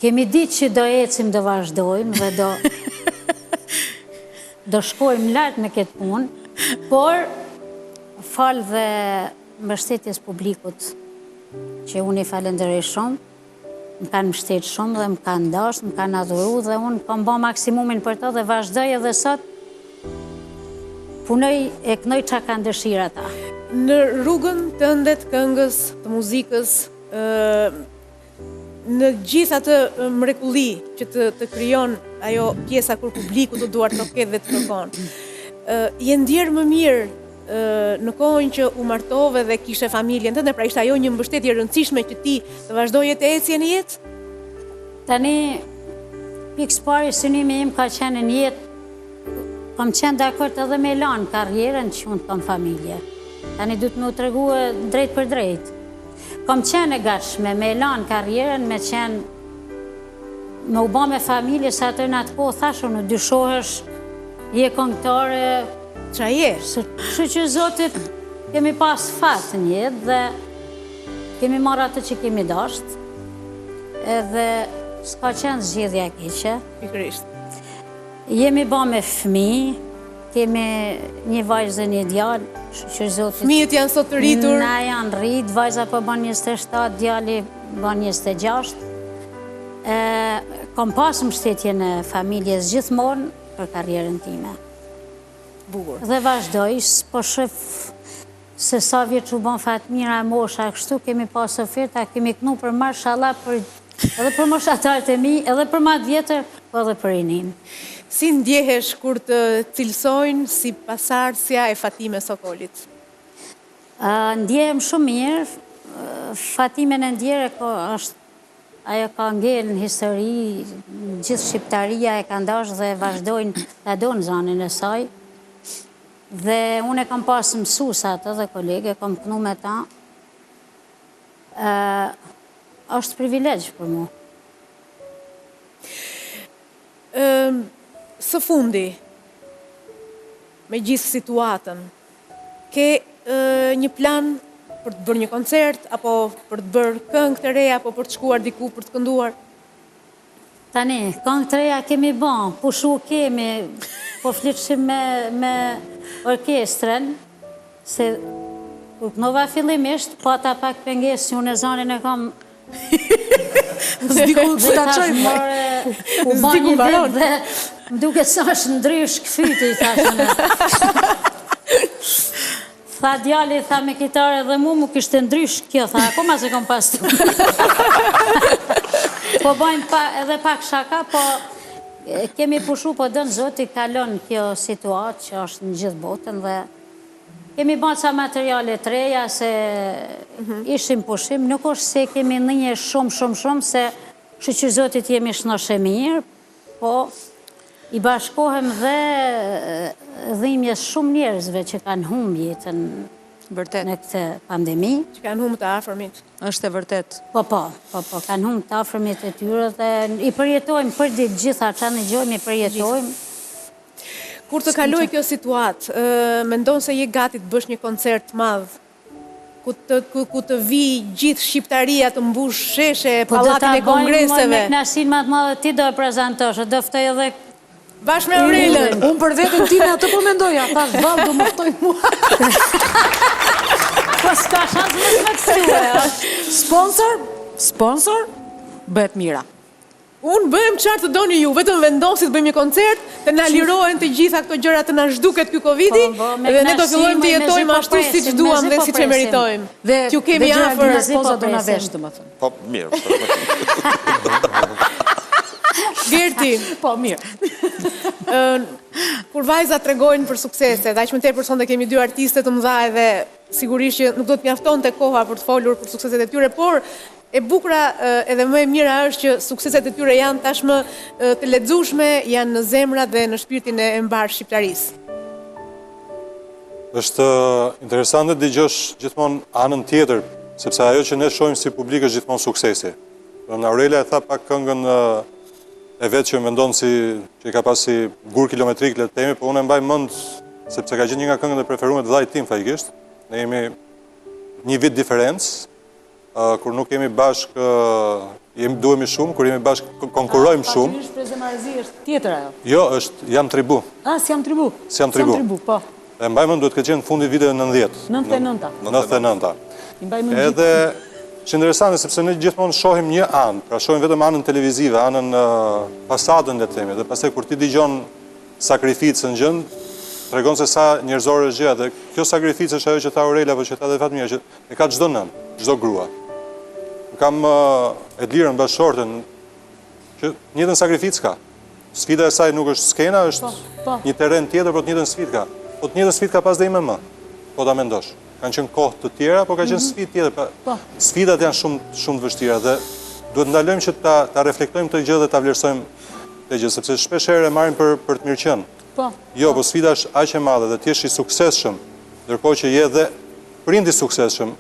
kemi ditë që do ecim, do vazhdojmë dhe do shkojmë lartë me këtë punë, por falë dhe mbështetjes publikut, që unë i falenderoj shumë, më kanë mbështetë shumë dhe më kanë dashur, më kanë adhuru dhe unë kam bë maksimumin për to dhe vazhdoj edhe sot punoj e kënoj që kanë dëshira ta. Në rrugën të ndet këngës, të muzikës, në gjithë atë mrekulli që të krijon ajo pjesa kur publiku të duar të ketë dhe të kërkon, je ndjerë më mirë në kohën që u martove dhe kishe familjen tënde, pra ishte ajo një mbështetje e rëndësishme që ti të vazhdoje të ecje në jetë? Tani, pikës pari synimi im ka qenë në jetë, kam qenë dakord edhe me lanë karrierën që unë kam familje. Tani du të më tregu drejt për drejt. Kam qenë e gatshme me lanë karrierën, me qenë me u ba me familje, sa atë në atë kohë thashë, në dyshohesh, je këngëtare. Qa je? Kështu që Zotit kemi pas fatë një jetë dhe kemi marrë atë që kemi dashtë, edhe s'ka qenë zgjidhja keqe. Pikërisht. Jemi ba me fëmijë, kemi një vajzë dhe një djalë, që Zotit... Fëmijët janë sot të rritur? Na janë rritë, vajza po ban 27, djali ban 26. Kam pas mbështetje në familjes gjithmonë për karrierën time. Bukur. Dhe vazhdoj, po shëf se sa vjetë që bon Fatmira e mosha, kështu kemi pas oferta, kemi kënu për marshallah edhe për moshatarët e mi, edhe për matë vjetër, po edhe për rinim. Si ndjehesh kur të cilësojnë si pasardhësia e Fatime Sokolit? Ndjehem shumë mirë, Fatime në ndjerë ajo ka ngellë në histori, gjithë Shqiptaria e ka ndash dhe vazhdojnë të adonë zanën e saj. Dhe unë e kam pasë mësusa atë dhe kolege, kam kënu me ta. është privilegj për mu. Së fundi, me gjithë situatën, ke një plan për të bërë një koncert, apo për të bërë këngë të reja, apo për të shkuar diku për të kënduar? Tani, këngë të reja kemi bon, pushu kemi, po fliqëshim me orkestren, se kur kënova fillimisht, po ata pak penges që unë e zonin e kam S'diku të ta qojmë. U ban një vend dhe më duke sa është ndrysh këfyti, thashën. Tha djali, tha me kitare dhe mu kishte ndrysh kjo, tha akoma se kom pas të. Po bojmë edhe pak shaka, po kemi pushu, po dënë zoti kalon kjo situatë që është në gjithë botën dhe kemi bërë ca materiale të reja, se ishim pushim, nuk është se kemi në një shumë, se që zotit jemi shnoshe mirë, po i bashkohem dhe dhimjes shumë njerëzve që kanë humbë jetën në këtë pandemi. Që kanë humbë të afërmit. Është e vërtet. Po, kanë humbë të afërmit e tyre dhe i përjetojmë për ditë gjitha që në gjojmë, i përjetojmë. Kur të kaloj kjo situatë, mendon se je gati të bësh një koncert madh, ku të vi gjithë Shqiptaria të mbush sheshe, pallatin e kongreseve? Po do ta bëjmë me knasin më të madhe, ti do e prezentosh, do ftoj edhe bashkë me Aurelën. Unë për vetën time atë po mendoja, thash vallë do më ftoj mua. Po s'ka shansë me të mëksuar. Sponsor, bëhet mira. Unë bëjmë qartë të doni ju, vetëm vendosit bëjmë një koncert, të na lirohen të gjitha këto gjëra, të na zhduket ky Covidi, dhe ne do fillojmë të jetojmë ashtu siç duam dhe siç e meritojmë. Dhe ju kemi afër. Spoza do na vesh, domethënë. Po, mirë. Gerti. Po, mirë. Kur vajzat tregojnë për suksese, dhe aq më tepër sonte kemi dy artiste të mëdha dhe sigurisht që nuk do të mjaftonte koha për të folur për sukseset e tyre, por e bukura edhe më e mira është që sukseset e tyre janë tashmë të lexueshme, janë në zemrat dhe në shpirtin e mbar shqiptarisë. Është interesante të dëgjosh gjithmonë anën tjetër, sepse ajo që ne shohim si publik është gjithmonë suksesi. Aurelia e tha pak këngën e vetë që mendon si që i ka pas si gur kilometrik le të themi, po unë e mbaj mend sepse ka qenë një nga këngët e preferuar të vllajt tim faktikisht. Ne jemi një vit diferencë. Kur nuk jemi bashkë, duhemi shumë, kur jemi bashkë, konkurojmë shumë. Pasërish Prezemarazi është tjetër ajo? Jo, është Jam Tribu. S'jam Tribu? S'jam Tribu, po. E mbajmë duhet këtë qenë fundi viteve 90. 99. Edhe, që interesante, sepse ne gjithmonë shohim një anë, pra shohim vetëm anën televizive, anën fasadën le të themi, dhe pastaj kur ti dëgjon sakrificën gjënd, tregon se sa njerëzore është gjë, dhe kjo sakrificë është ajo që tha Aurelia, apo që tha dhe Fatmira, që e ka çdo nën, çdo grua. Kam Edlirën bashkëshorten, që njëtën sakrificë ka. Sfida e saj nuk është skena, është një teren tjetër, po të njëtën sfidë ka. Po të njëtën sfidë ka pas dhe i më, po ta mendosh. Kanë qenë kohë të tjera, po ka qenë sfidë tjetër. Sfidat janë shumë të vështira dhe duhet ndalojmë që ta reflektojmë të gjë dhe ta vlerësojmë të gjë, sepse shpesh herë e marrim për të mirë qenë. Jo, po sfida është aq e madhe dhe ti je i suksesshëm, ndërkohë që je dhe prind i suksesshëm,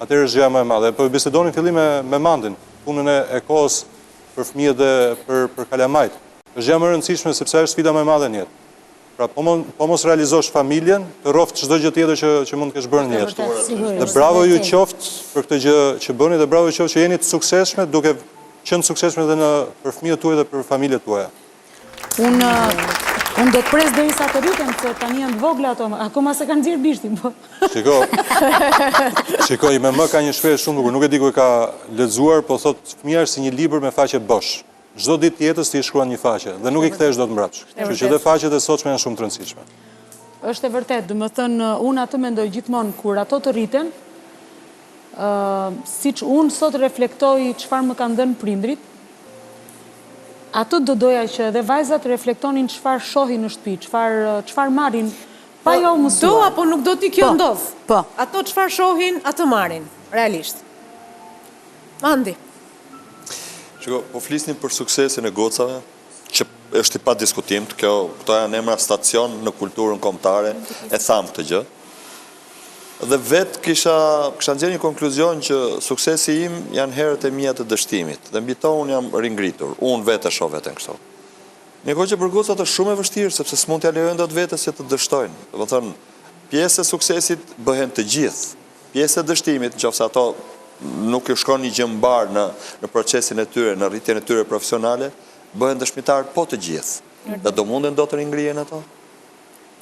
atëherë është gjëja më e madhe. Po bisedonin fillim me Mandin, punën e kohës për fëmijët dhe për kalamajt. Është gjëja më e rëndësishme sepse është sfida më e madhe në jetë. Pra, po mos realizosh familjen, të rroft çdo gjë tjetër që mund të kesh bërë në jetë. Dhe bravo ju qoftë për këtë gjë që bëni dhe bravo ju qoftë që jeni të suksesshme, duke qenë suksesshme edhe për fëmijët tuaj dhe për familjet tuaja. Unë do të pres derisa të rriten, se tani janë të vogla ato, akoma se kanë nxjerr bishtin, po. Shiko, i me më ka një shprehje shumë bukur, nuk e di ku e ka lexuar, po thotë fëmia është si një libër me faqe bosh. Çdo ditë të jetës ti i shkruan një faqe dhe nuk i kthesh dot mbrapsht. Kështu që dhe faqet e sotshme janë shumë të rëndësishme. Është e vërtetë, domethënë unë atë mendoj gjithmonë kur ato të rriten, siç unë sot reflektoj çfarë më kanë dhënë prindrit, ato do doja që edhe vajzat reflektonin çfarë shohin në shtëpi, çfarë marrin, pa jo mësuar. Do apo nuk do ti kjo ndodh? Po. Ato çfarë shohin, atë marrin, realisht. Mandi. Shiko, po flisnim për suksesin e gocave, që është i pa diskutim, këto janë emra stacion në kulturën kombëtare, e thamë këtë gjë. Dhe vetë kisha nxjerrë një konkluzion që suksesi im janë herët e mia të dështimit. Dhe mbi to unë jam ringritur. Unë vetë e shoh veten kështu. Një kohë që për gocat është shumë e vështirë, sepse s'mund t'ja lejojnë dot vetes që të dështojnë. Do të thonë, pjesë e suksesit bëhen të gjithë. Pjesë e dështimit, nëse ato nuk ju shkon një gjë mbar në procesin e tyre, në rritjen e tyre profesionale, bëhen dëshmitar po të gjithë. Dhe do munden do të ringrihen ato?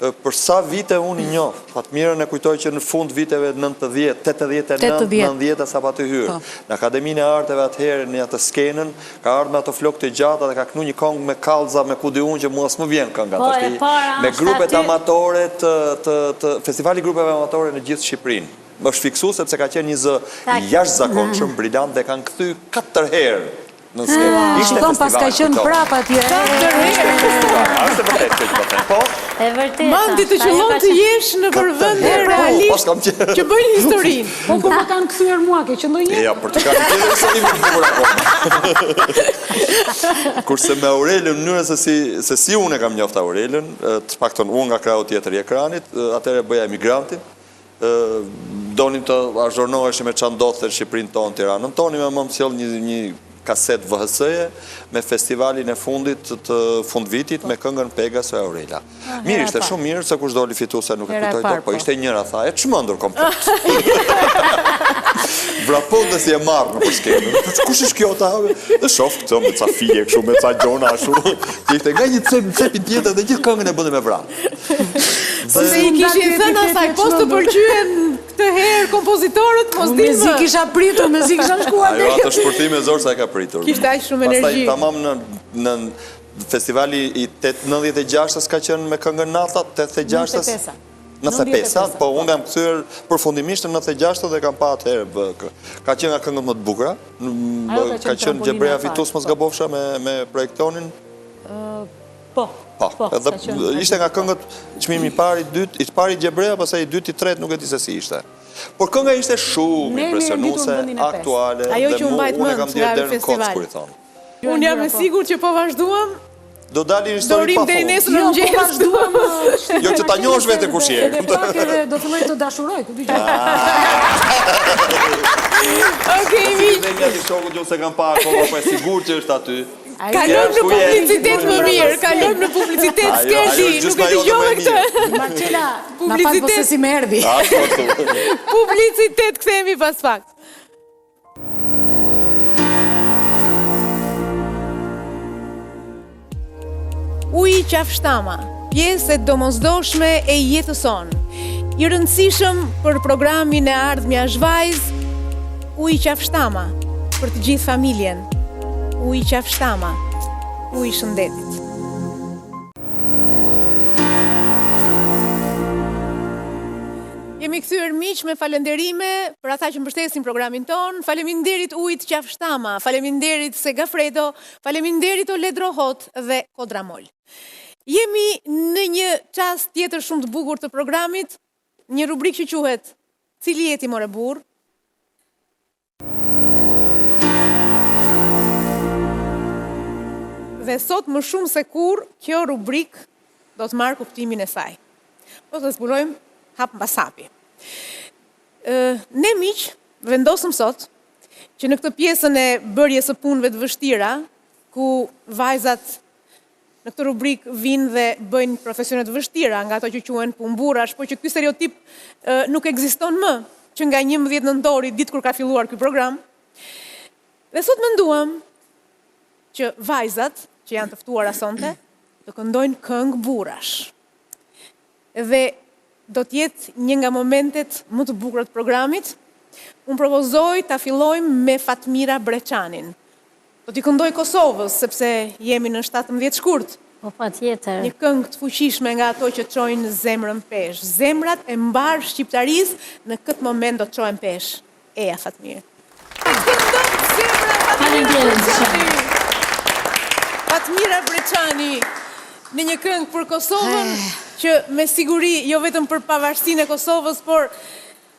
Për sa vite unë i njoh, Fatmirën e kujtoj që në fund viteve 90, 89, 90 sa pa të hyrë. Në Akademinë e Arteve atëherë në atë skenën, ka ardhur me ato flokë të gjata dhe ka kënu një këngë me kallza, me ku di unë që mua s'më vjen kënga tash. Me grupet amatore të festivali grupeve amatore në gjithë Shqipërinë. Më është fiksu sepse ka qenë një zë jashtëzakonshëm, briljant dhe kanë kthy 4 herë. Shikon pas ka qenë prap atje. Ashtë vërtet që të them, po? E vërtet. Mandi të qëllon të jesh në përvënde realisht që bëjnë historinë. Po kur më kanë kthyer mua, ke qenë ndonjë? Ja, për të kanë tjetër se një bukur akoma. Kurse me Aurelën, në mënyrë se si unë e kam njoftë Aurelën, të paktën unë nga krahu tjetër i ekranit, atëherë bëja emigrantin, donim të azhurnoheshim me çfarë ndodhte në Shqipërinë tonë, Tiranën tonë, më sjell një kaset VHS-je me festivalin e fundit të fundvitit me këngën Pegaso e Aurela. Mirë, ishte shumë mirë, se kush doli fituese nuk e kujtoj dot, po ishte njëra tha, e çmendur komplet. Vrapon dhe si e marrë në përskenën. Kush është kjo ta? Dhe shof këtë me ca fije kështu, me ca gjona ashtu. Ishte nga një cepin tjetër dhe gjithë këngën e bënde me vrapë. Se i kishin thënë asaj, pos të pëlqyen këtë herë kompozitorët, mos dimë. Mezi kisha pritur, mezi kisha shkuar. Ajo atë shpërthim e zorë sa e ka pritur. Kishte aq shumë energji. Pastaj tamam në festivali i 96-s ka qenë me këngën Nata, 86-s. 95, po unë kam kthyer përfundimisht në 96 dhe kam pa atëherë. Ka qenë nga këngët më të bukura. Ka qenë Gjebreja fitus mos gabofsha me projektonin. Po. Ishte nga këngët çmimi i parë, i pari Gjebreja, pastaj i dytë, i tretë nuk e di se si ishte. Por kënga ishte shumë impresionuese, aktuale dhe unë e kam dhënë deri në Kocë kur i thon. Unë jam e sigurt që po vazhduam. Do dalin histori pa deri fund. nesër në mëngjes. Jo që ta njohësh vete kush je. Do të mëj të dashuroj, ku di gjë. Okej, miq. Dhe nga ti shoku që se kam pa akoma, po e sigurt që është aty. Kalojmë në publicitet më mirë, kalojmë në publicitet, s'kerdi, nuk e dëgjove këtë. Marcela, na pak pse si më erdhi. Publicitet, kthehemi pas pak. Uji qafshtama, pjesë e domosdoshme e jetës sonë. I rëndësishëm për programin e ardhmja zhvajz, uji qafshtama, për të gjithë familjen. Uji qafshtama, uji shëndetit. Jemi kthyer miq me falenderime për ata që mbështesin programin ton. Faleminderit Ujit Qafshtama, faleminderit Segafredo, faleminderit Oledro Hot dhe Kodramol. Jemi në një çast tjetër shumë të bukur të programit, një rubrikë që quhet Cili jeti more burr? Dhe sot më shumë se kur, kjo rubrik do të marrë kuptimin e saj. Do të zbulojmë hap mbas hapi. Ne miq, vendosëm sot që në këtë pjesën e bërjes së punëve të vështira, ku vajzat në këtë rubrik vinë dhe bëjnë profesione të vështira, nga ato që quhen punburrash, por që ky stereotip nuk ekziston më, që nga 11 nëntori, ditë kur ka filluar ky program. Dhe sot menduam që vajzat që janë të ftuara sonte, të këndojnë këngë burrash. Dhe do të jetë një nga momentet më të bukura të programit. Unë propozoj ta fillojmë me Fatmira Breçanin. Do t'i këndoj Kosovës, sepse jemi në 17 shkurt. Po patjetër. Një këngë të fuqishme nga ato që çojnë zemrën pesh. Zemrat e mbar shqiptarisë në këtë moment do të çojnë pesh. Eja Fatmir. Fatmira Breçani në një këngë për Kosovën, që me siguri jo vetëm për pavarësinë e Kosovës, por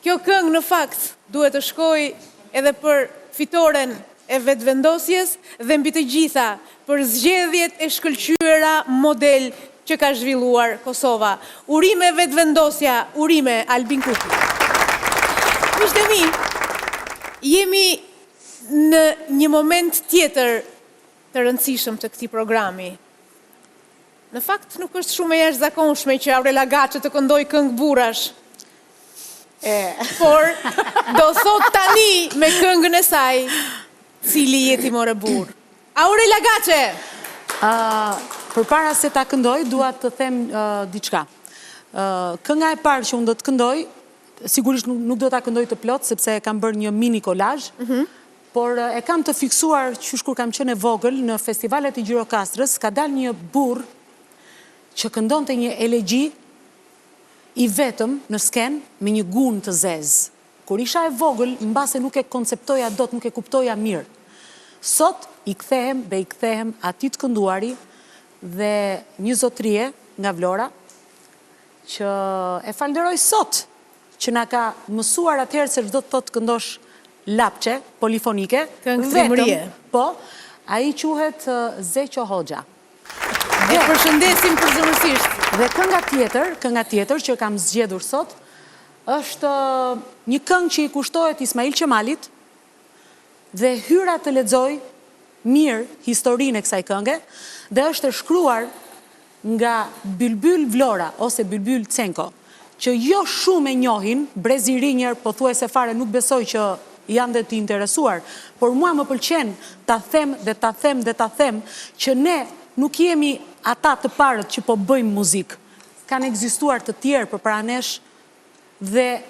kjo këngë në fakt duhet të shkojë edhe për fitoren e vetëvendosjes dhe mbi të gjitha për zgjedhjet e shkëlqyera model që ka zhvilluar Kosova. Urime vetëvendosja, urime Albin Kurti. Miqtë e mi, jemi në një moment tjetër të rëndësishëm të këtij programi. Në fakt nuk është shumë e jashtëzakonshme që Aurela Gaçe të këndoj këngë burrash. Por do thot tani me këngën e saj, cili jeti more burr. Aurela Gaçe! Përpara se ta këndoj, dua të them diçka. Kënga e parë që unë do të këndoj, sigurisht nuk do ta këndoj të plot, sepse kam bërë një mini kolazh, por e kam të fiksuar qysh kur kam qenë e vogël në festivalet e Gjirokastrës, ka dalë një burr që këndonte një elegji i vetëm në sken me një gun të zezë. Kur isha e vogël, mbase nuk e konceptoja dot, nuk e kuptoja mirë. Sot i kthehem atij të kënduari dhe një zotrie nga Vlora që e falderoj sot që na ka mësuar atëherë se çdo të thotë këndosh lapçe polifonike, Këngë po, ai quhet Zeqo Hoxha. Dhe përshëndesim përzemërsisht. Dhe kënga tjetër që kam zgjedhur sot është një këngë që i kushtohet Ismail Qemalit dhe hyra të lexoj mirë historinë e kësaj kënge dhe është e shkruar nga Bylbyl Vlora ose Bylbyl Cenko, që jo shumë e njohin, brezi rinjer, pothuajse fare nuk besoj që janë dhe të interesuar, por mua më pëlqen ta them që ne nuk jemi ata të parët që po bëjmë muzikë. Kanë ekzistuar të tjerë përpara nesh dhe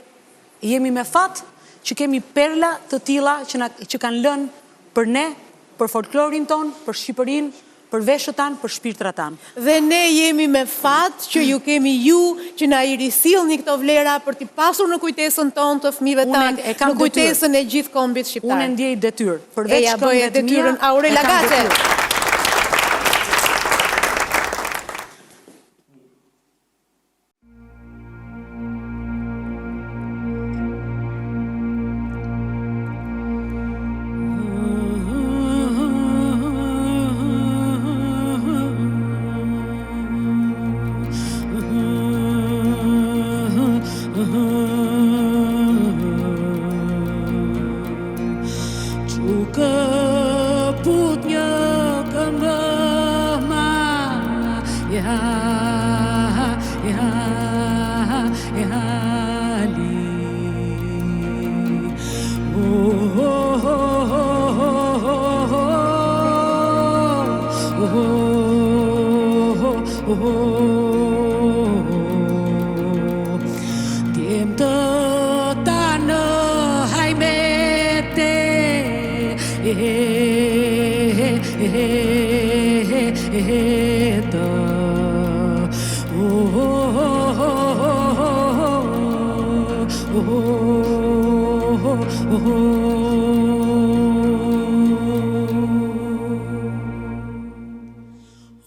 jemi me fat që kemi perla të tilla që kanë lënë për ne, për folklorin ton, për Shqipërinë, për veshët tanë, për shpirtrat tanë. Dhe ne jemi me fat që ju kemi ju që na i risillni këto vlera për t'i pasur në kujtesën tonë të fëmijëve tanë, në kujtesën e gjithë kombit shqiptar. Unë ndjej detyrë. Eja bëje detyrën Aurela Gaçe.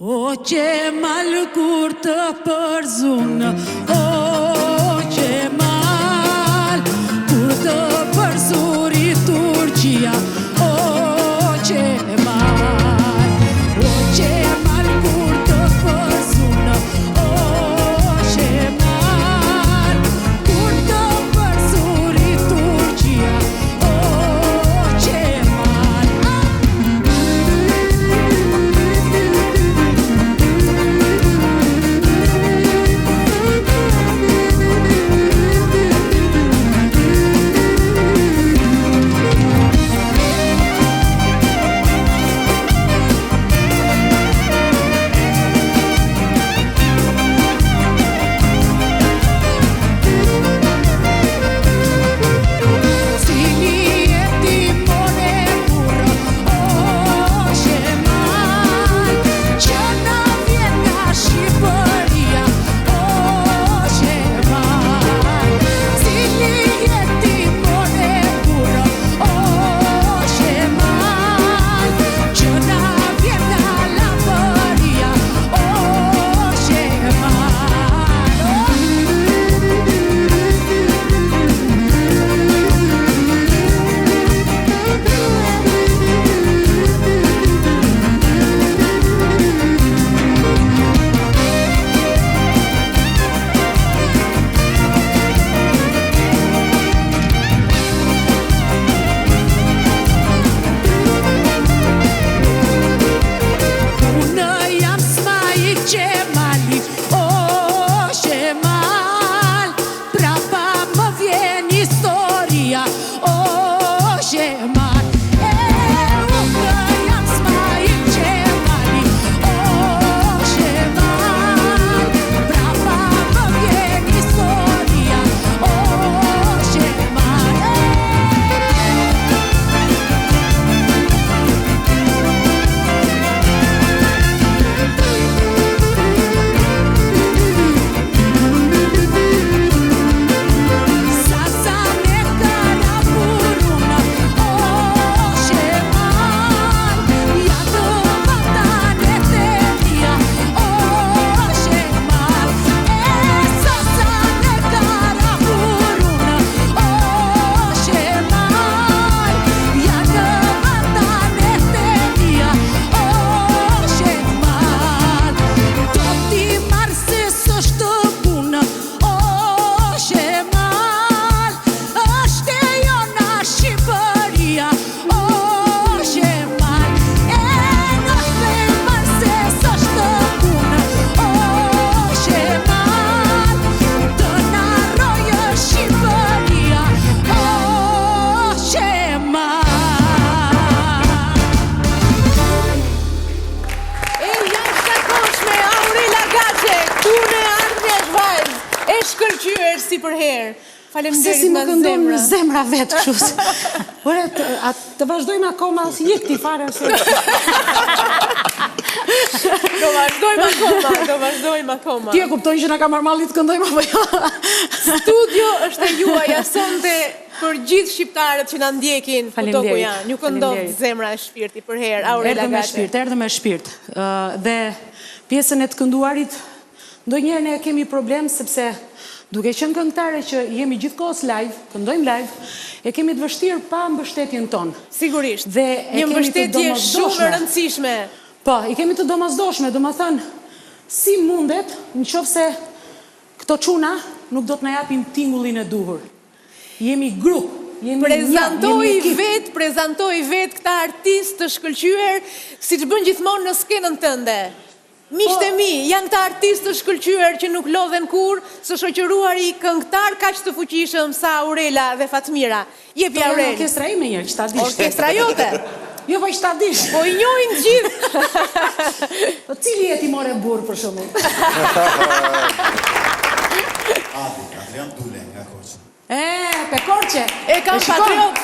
O Qemal kur të përzunë, o Qemal kur të përzuri Turqia, o Qemal kur të përzunë, o Qemal kur të përzuri Turqia, o Qemal. si për herë. Se Faleminderit si më nga këndon në zemra. zemra vetë kështu. Ore, të vazhdojmë akoma si jek ti fare se. Do vazhdojmë akoma. Ti e kuptoj që na ka marrë malli të këndojmë apo jo? Studio është e juaja sonte për gjithë shqiptarët që na ndjekin kudo ku janë. Ju këndon zemra e shpirti për herë. Aurela Gate. Erdhë me shpirt. Dhe pjesën e të kënduarit ndonjëherë ne kemi problem sepse duke qenë këngëtare që jemi gjithkohës live, këndojmë live, e kemi të vështirë pa mbështetjen tonë. Sigurisht. Dhe një mbështetje shumë e rëndësishme. Po, i kemi të domosdoshme, domethënë, si mundet, nëse këto çuna nuk do të na japin tingullin e duhur. Jemi grup, Prezantoj vet këta artistë të shkëlqyer, siç bën gjithmonë në skenën tënde. Miqtë e mi, janë këta artistë të shkëlqyer që nuk lodhen kur, së shoqëruari këngëtar kaq të fuqishëm sa Aurela dhe Fatmira. Jepi Aurel. Orkestra ime njërë, që ta dish. Orkestra jote. Jo, po që ta dish. Po i njohin gjithë. Po cili e ti more burë për shumë? Adrian Dule nga Korçë. Pe Korçë. E kam patriot.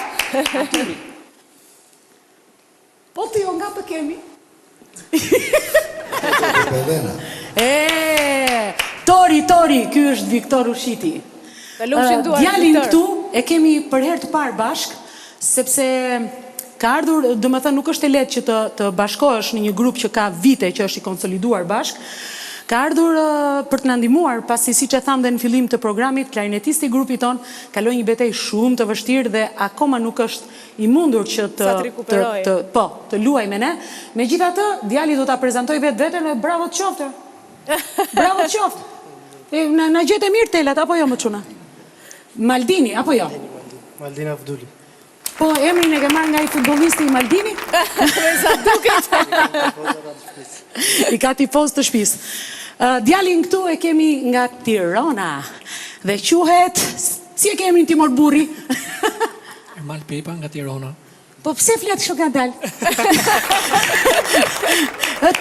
Po ti jo nga të kemi. Tori, ky është Viktor Ushiti. Djalin këtu e kemi për herë të parë bashk, sepse ka ardhur, domethënë nuk është e lehtë që të bashkohesh në një grup që ka vite që është i konsoliduar bashk. Ka ardhur për të na ndihmuar, pasi siç e tham dhe në fillim të programit, klarinetisti i grupit ton kaloi një betejë shumë të vështirë dhe akoma nuk është i mundur që të luaj me ne. Megjithatë, djali do ta prezantoj veten e bravo të qoftë. Bravo të qoftë. Na gjetë mirë telat apo jo më çuna? Maldini apo jo? Maldini Avduli. Po emrin e ke marrë nga i futbollisti i Maldini? Sa duket. I ka tifoz të shtëpisë. Djalin këtu e kemi nga Tirana dhe quhet, si e kemi në Timor Burri? Ermal Pepa nga Tirana. Po pse flet kështu nga dal?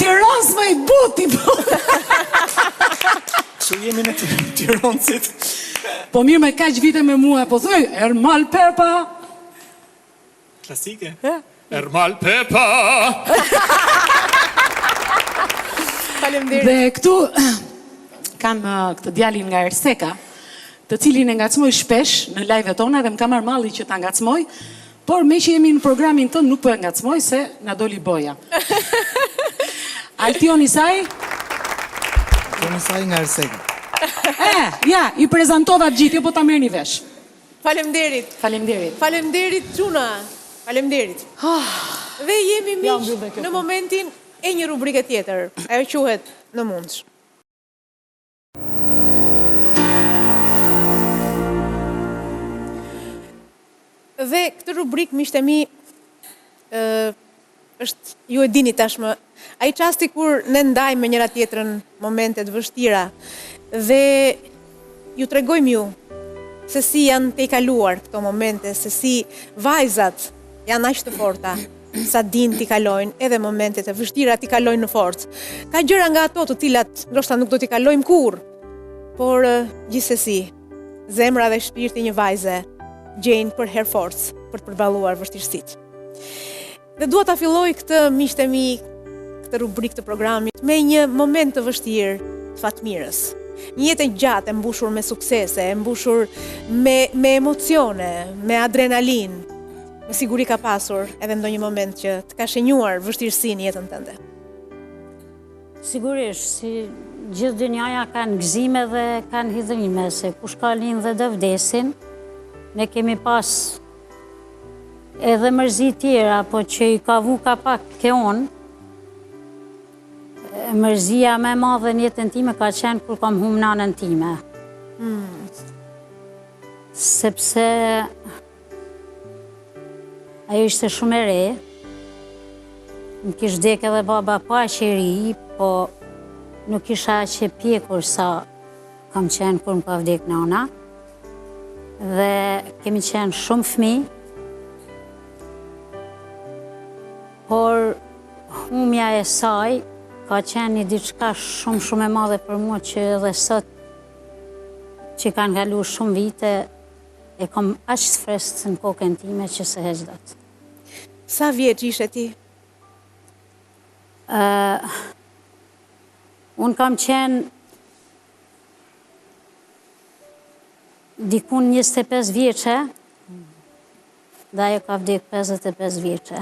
Tiranës më i buti, po. Kështu jemi në Tiranësit. Po mirë me kaq vite me mua, po thuj, Ermal Pepa. Klasike. Ermal Pepa. Dhe këtu kam këtë djalin nga Erseka, të cilin e ngacmoj shpesh në live-et tona dhe më ka marrë malli që ta ngacmoj, por me që jemi në programin tënë nuk po e ngacmoj se na doli boja. Altion Isaj? Altion Isaj nga Erseka. Ja, i prezentova gjithë, jo po ta merrni vesh. Faleminderit. Faleminderit çuna. Faleminderit. Dhe jemi miq në momentin e një rubrike tjetër, ajo quhet Në mundsh. Dhe këtë rubrik, miqtë e mi, është, ju e dini tashmë, ai çasti kur ne ndajmë me njëra tjetrën momente të vështira dhe ju tregojmë ju se si janë të i kaluar këto momente, se si vajzat janë aq të forta, sa din t'i kalojnë edhe momentet e vështira t'i kalojnë në forcë. Ka gjëra nga ato të cilat ndoshta nuk do t'i kalojmë kurrë, por gjithsesi, zemra dhe shpirti një vajze gjejnë për herë forcë për të përballuar vështirësitë. Dhe dua ta filloj këtë, miqtë e mi, këtë rubrikë të programit me një moment të vështirë të Fatmirës. Një jetë gjatë e mbushur me suksese, e mbushur me emocione, me adrenalinë. Me siguri ka pasur edhe ndonjë moment që të ka shenjuar vështirësinë në jetën tënde. Sigurisht, si gjithë dynjaja kanë gëzime dhe kanë hidhrime, se kush ka lind dhe do vdesin, ne kemi pas edhe mërzi tjera, po që i ka vu ka pak ke unë, mërzia me madhe në jetën time ka qenë kur kam humbur nanën time. Sepse ajo ishte shumë e re, më kishte vdek edhe baba pa që i ri, po nuk isha që pjekur sa kam qenë kur më ka vdek nana. Dhe kemi qenë shumë fëmijë, por humja e saj ka qenë një diçka shumë e madhe për mua që edhe sot që kanë kalu shumë vite, e kom aq të freskët në kokën time që se heq dot. Sa vjeç ishe ti? Unë kam qenë dikun 25 vjeqe, dhe ajo ka vdek 55 vjeqe.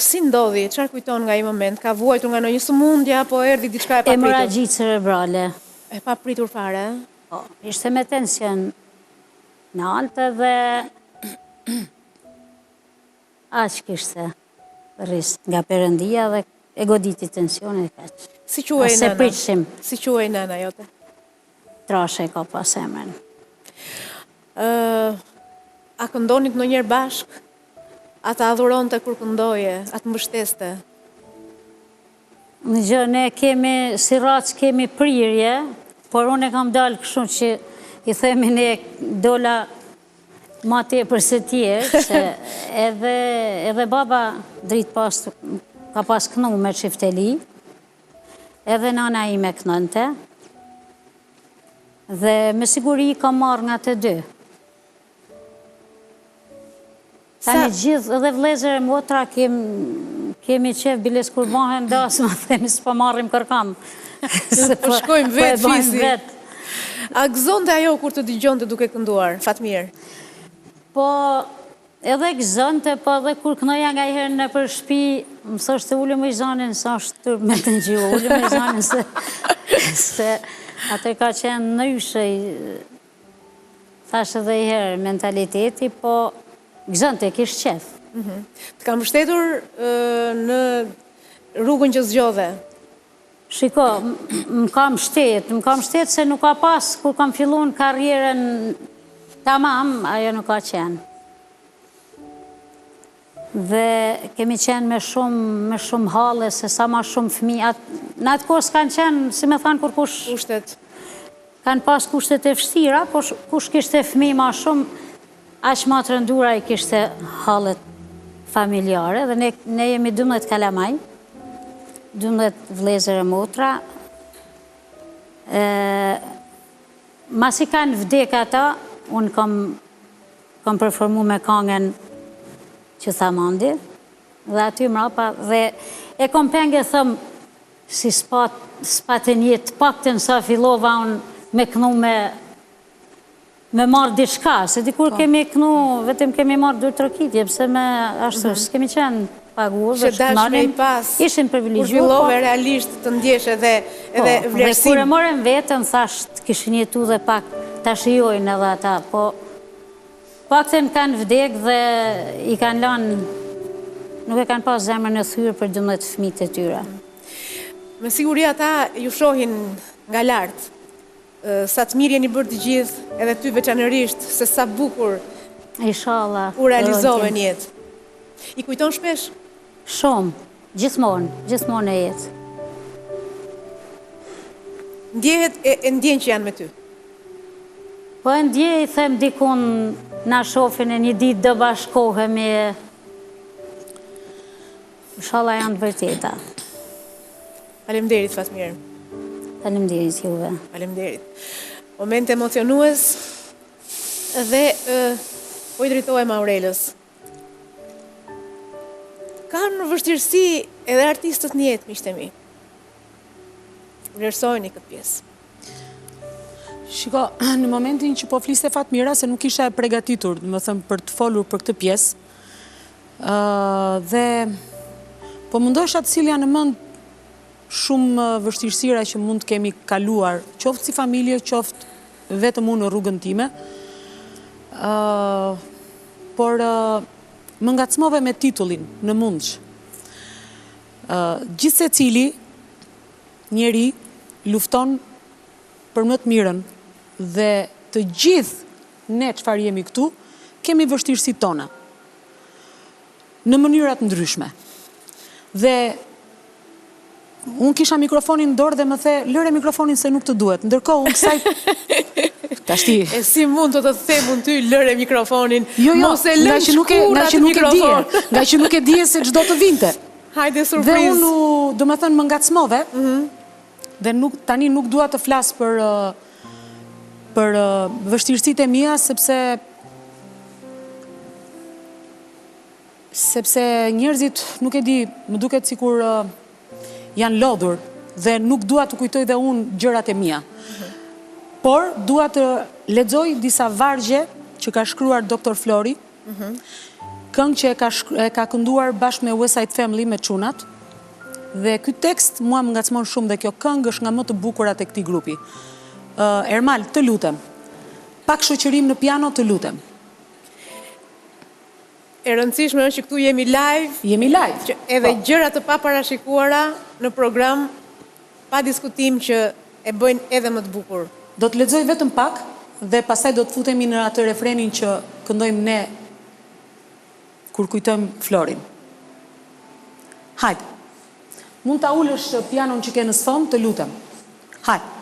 Si ndodhi? Çfarë kujton nga ai moment? Ka vuajtur nga ndonjë sëmundje apo erdhi diçka e papritur? Hemorragji cerebrale. E papritur fare? Po, ishte me tension në altë dhe aq kishte rrisë nga Perëndia dhe e goditi tensionin e kaq. Si quhej Se nëna? pritshim, Si quhej nëna jote? trashe ka pas emrin. A këndonit ndonjëherë bashk? A ta adhuronte kur këndoje? A të mbështeste? Në gjë, ne kemi, si racë kemi prirje, por unë e kam dalë kështu që i themi ne dola ma tepër se tjerë, se edhe baba dritë pas ka pas kënu me qifteli, edhe nana i me kënënte, dhe me siguri ka marrë nga të dy. Tani gjithë edhe vlezër e motra kemi qef biles kur bahen dasë, ma themi s'pa marrim kërkam. Po shkojmë vetë fisi. A gëzonte ajo kur të dëgjonte duke kënduar, Fatmir? Po, edhe gëzonte, po edhe kur kënoja nga i herë në për shtëpi, më thoshte ullë më i zanin, sa është tërë me të ngjiu, ullë më i zanin se atë ka qenë në yshe, thashë edhe i herë mentaliteti, po gëzonte, kishë qef. Të kam mbështetur në rrugën që zgjodhe? Shiko, më kam shtet se nuk ka pas, kur kam fillu në karrierën tamam, ajo nuk ka qenë. Dhe kemi qenë me shumë hale, se sa ma shumë fëmi. Në atë kohë s'kanë qenë, si me thanë, kur kush... Kushtet. Kanë pas kushtet e vështira, por kush kishte fëmi ma shumë, aq ma të rëndura i kishte halet familjare, dhe ne jemi 12 kalamaj, 12 vlezër e motra. Masi kanë vdek ata, unë kam performu me kangen që tha mandi, dhe aty mrapa, dhe e kom penge thëmë, si s'pat e njetë, pak të nësa fillova unë me kënu me marrë diçka, se dikur kemi kënu, vetëm kemi marrë 2 trokitje, pëse me ashtu, s'kemi qenë paguar, dhe shkënanim, ishim privilegjuar. Kur fillove realisht të ndjesh edhe vlerësim. Dhe kur e morëm vetën, thasht, kishin jetu dhe pak ta shijojnë edhe ata, po pakten kanë vdek dhe i kanë lanë, nuk e kanë pas zemrën e thyrë për 12 fëmijët e tyre. Me siguri ata ju shohin nga lartë, sa të mirë jeni bërë të gjithë, edhe ty veçanërisht, se sa bukur u realizove një jetë. I kujton shpesh? Shumë, gjithmonë e jetë. Ndjehet e ndjen që janë me ty? Po e ndjej, them dikun na shofin e një ditë do bashkohemi, inshallah janë të vërteta. Faleminderit, Fatmir. Faleminderit juve. Faleminderit. Moment emocionues dhe po i drejtohem Aurelës. Kanë vështirësi edhe artistët në jetë, miqtë e mi. Vlerësojni këtë pjesë. Shiko, në momentin që po fliste Fatmira, se nuk isha e përgatitur, më thëmë, për të folur për këtë pjesë, dhe po mundosha të cilja në mend shumë vështirësira që mund të kemi kaluar, qoftë si familje, qoftë vetëm unë në rrugën time, por më ngacmove me titullin në mundsh. Gjithse cili njeri lufton për më të mirën, dhe të gjithë ne çfarë jemi këtu, kemi vështirësitë tona në mënyrat ndryshme. Dhe unë kisha mikrofonin në dorë dhe më the, lëre mikrofonin se nuk të duhet. Ndërkohë unë kësaj tashti. E si mund të them unë ty lëre mikrofonin? Jo, mos e lëm shkur atë mikrofon. Nga që nuk e dije se çdo të vinte. Hajde surprizë. Dhe unë, domethënë, më ngacmove, dhe tani nuk dua të flas për për vështirësitë e mia sepse njerëzit, nuk e di, më duket sikur janë lodhur dhe nuk dua të kujtoj dhe unë gjërat e mia. Por dua të lexoj disa vargje që ka shkruar Dr. Flori, këngë që e ka kënduar bashkë me West Side Family, me çunat. Dhe ky tekst mua më ngacmon shumë dhe kjo këngë është nga më të bukurat e këtij grupi. Ermal, të lutem. Pak shoqërim në piano, të lutem. E rëndësishme është që këtu jemi live. Jemi live. Që edhe gjëra të paparashikuara në program, pa diskutim që e bëjnë edhe më të bukur. Do të lexoj vetëm pak dhe pastaj do të futemi në atë refrenin që këndojmë ne kur kujtojmë Florin. Hajde. Mund ta ulësh pianon që ke në sfond, të lutem. Hajde.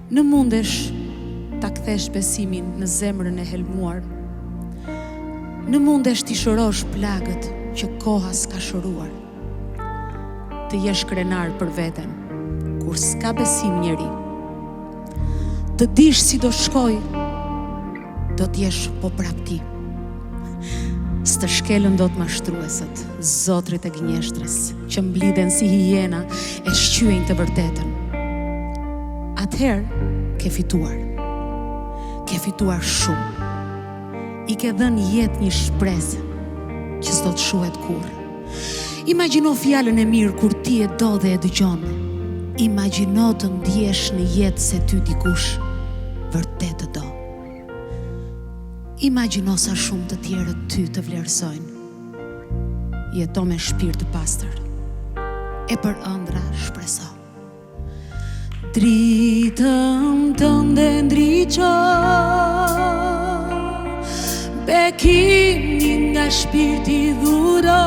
Në mundesh ta kthesh besimin në zemrën e helmuar. Në mundesh t'i shërosh plagët që koha s'ka shëruar. Të jesh krenar për veten, kur s'ka besim njeri. Të dish si do shkoj, do t'jesh po prap ti. S'të shkelën do t'mashtruesët, zotrit e gënjeshtrës, që mbliden si hiena e shqyejnë të vërtetën. Atëherë, ke fituar. Ke fituar shumë. I ke dhënë jetë një shpresë që s'do të shuhet kurrë. Imagjino fjalën e mirë kur ti e do dhe e dëgjon. Imagjino të ndjesh në jetë se ty dikush vërtet të do. Imagjino sa shumë të tjerët ty të vlerësojnë. Jeto me shpirt të pastër. E për ëndra shpreso. Dritëm tënde ndriqo, bekimin nga shpirti dhuro,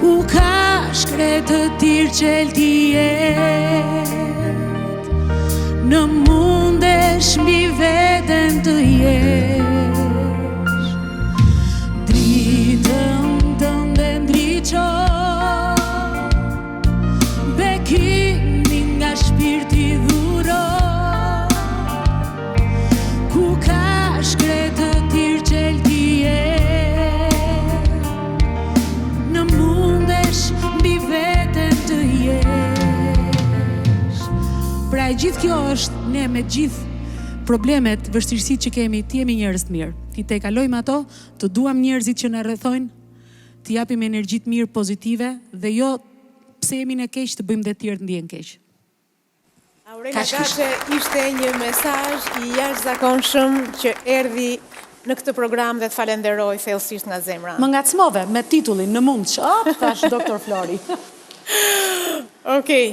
ku ka shkret të tirë qel t'i jet, në mundesh mbi veten të jesh. Dritëm tënde ndriqo, bekimin nga shpirti dhuro, ku ka shkret të tirë qel t'i jet, në mundesh mbi veten të jesh. Pra e gjithë kjo është ne me gjithë problemet, vështirësitë që kemi, ti jemi njerëz të mirë. Ti te kalojmë ato, të duam njerëzit që na rrethojnë, të japim energji të mirë pozitive dhe jo pse jemi në keq të bëjmë dhe të tjerë të ndihen keq. Aurela Gaçe ishte një mesazh i jashtëzakonshëm që erdhi në këtë program dhe të falenderoj thellësisht nga zemra. Më ngacmove me titullin Në mund që, thash Dr. Flori. Okej,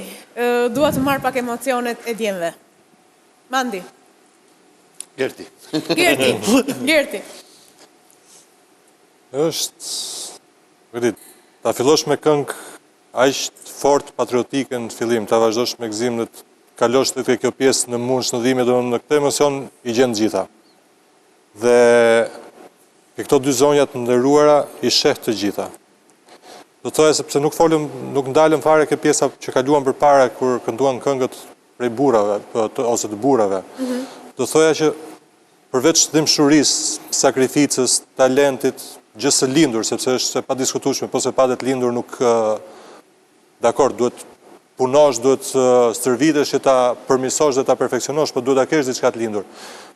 dua të marr pak emocionet e djemve. Mandi. Gerti. Gerti. Është, ta fillosh me këngë aq fort patriotike në fillim, ta vazhdosh me gëzim në të kalosh të kjo pjesë në mund shëndime, do në këtë emocion i gjenë gjitha. Dhe ke këto dy zonjat ndëruara i sheh të gjitha. Do të thoya sepse nuk ndalëm fare ke pjesa që kaluan përpara kur kënduan këngët prej burrave ose të burrave. Do të thoya që përveç dhimbshurisë, sakrificës, talentit, gjë së lindur, sepse është e padiskutueshme, po se padet lindur nuk dakor, duhet punosh, duhet stërvitesh që ta përmirësosh dhe ta perfeksionosh, po duhet ta kesh diçka të lindur.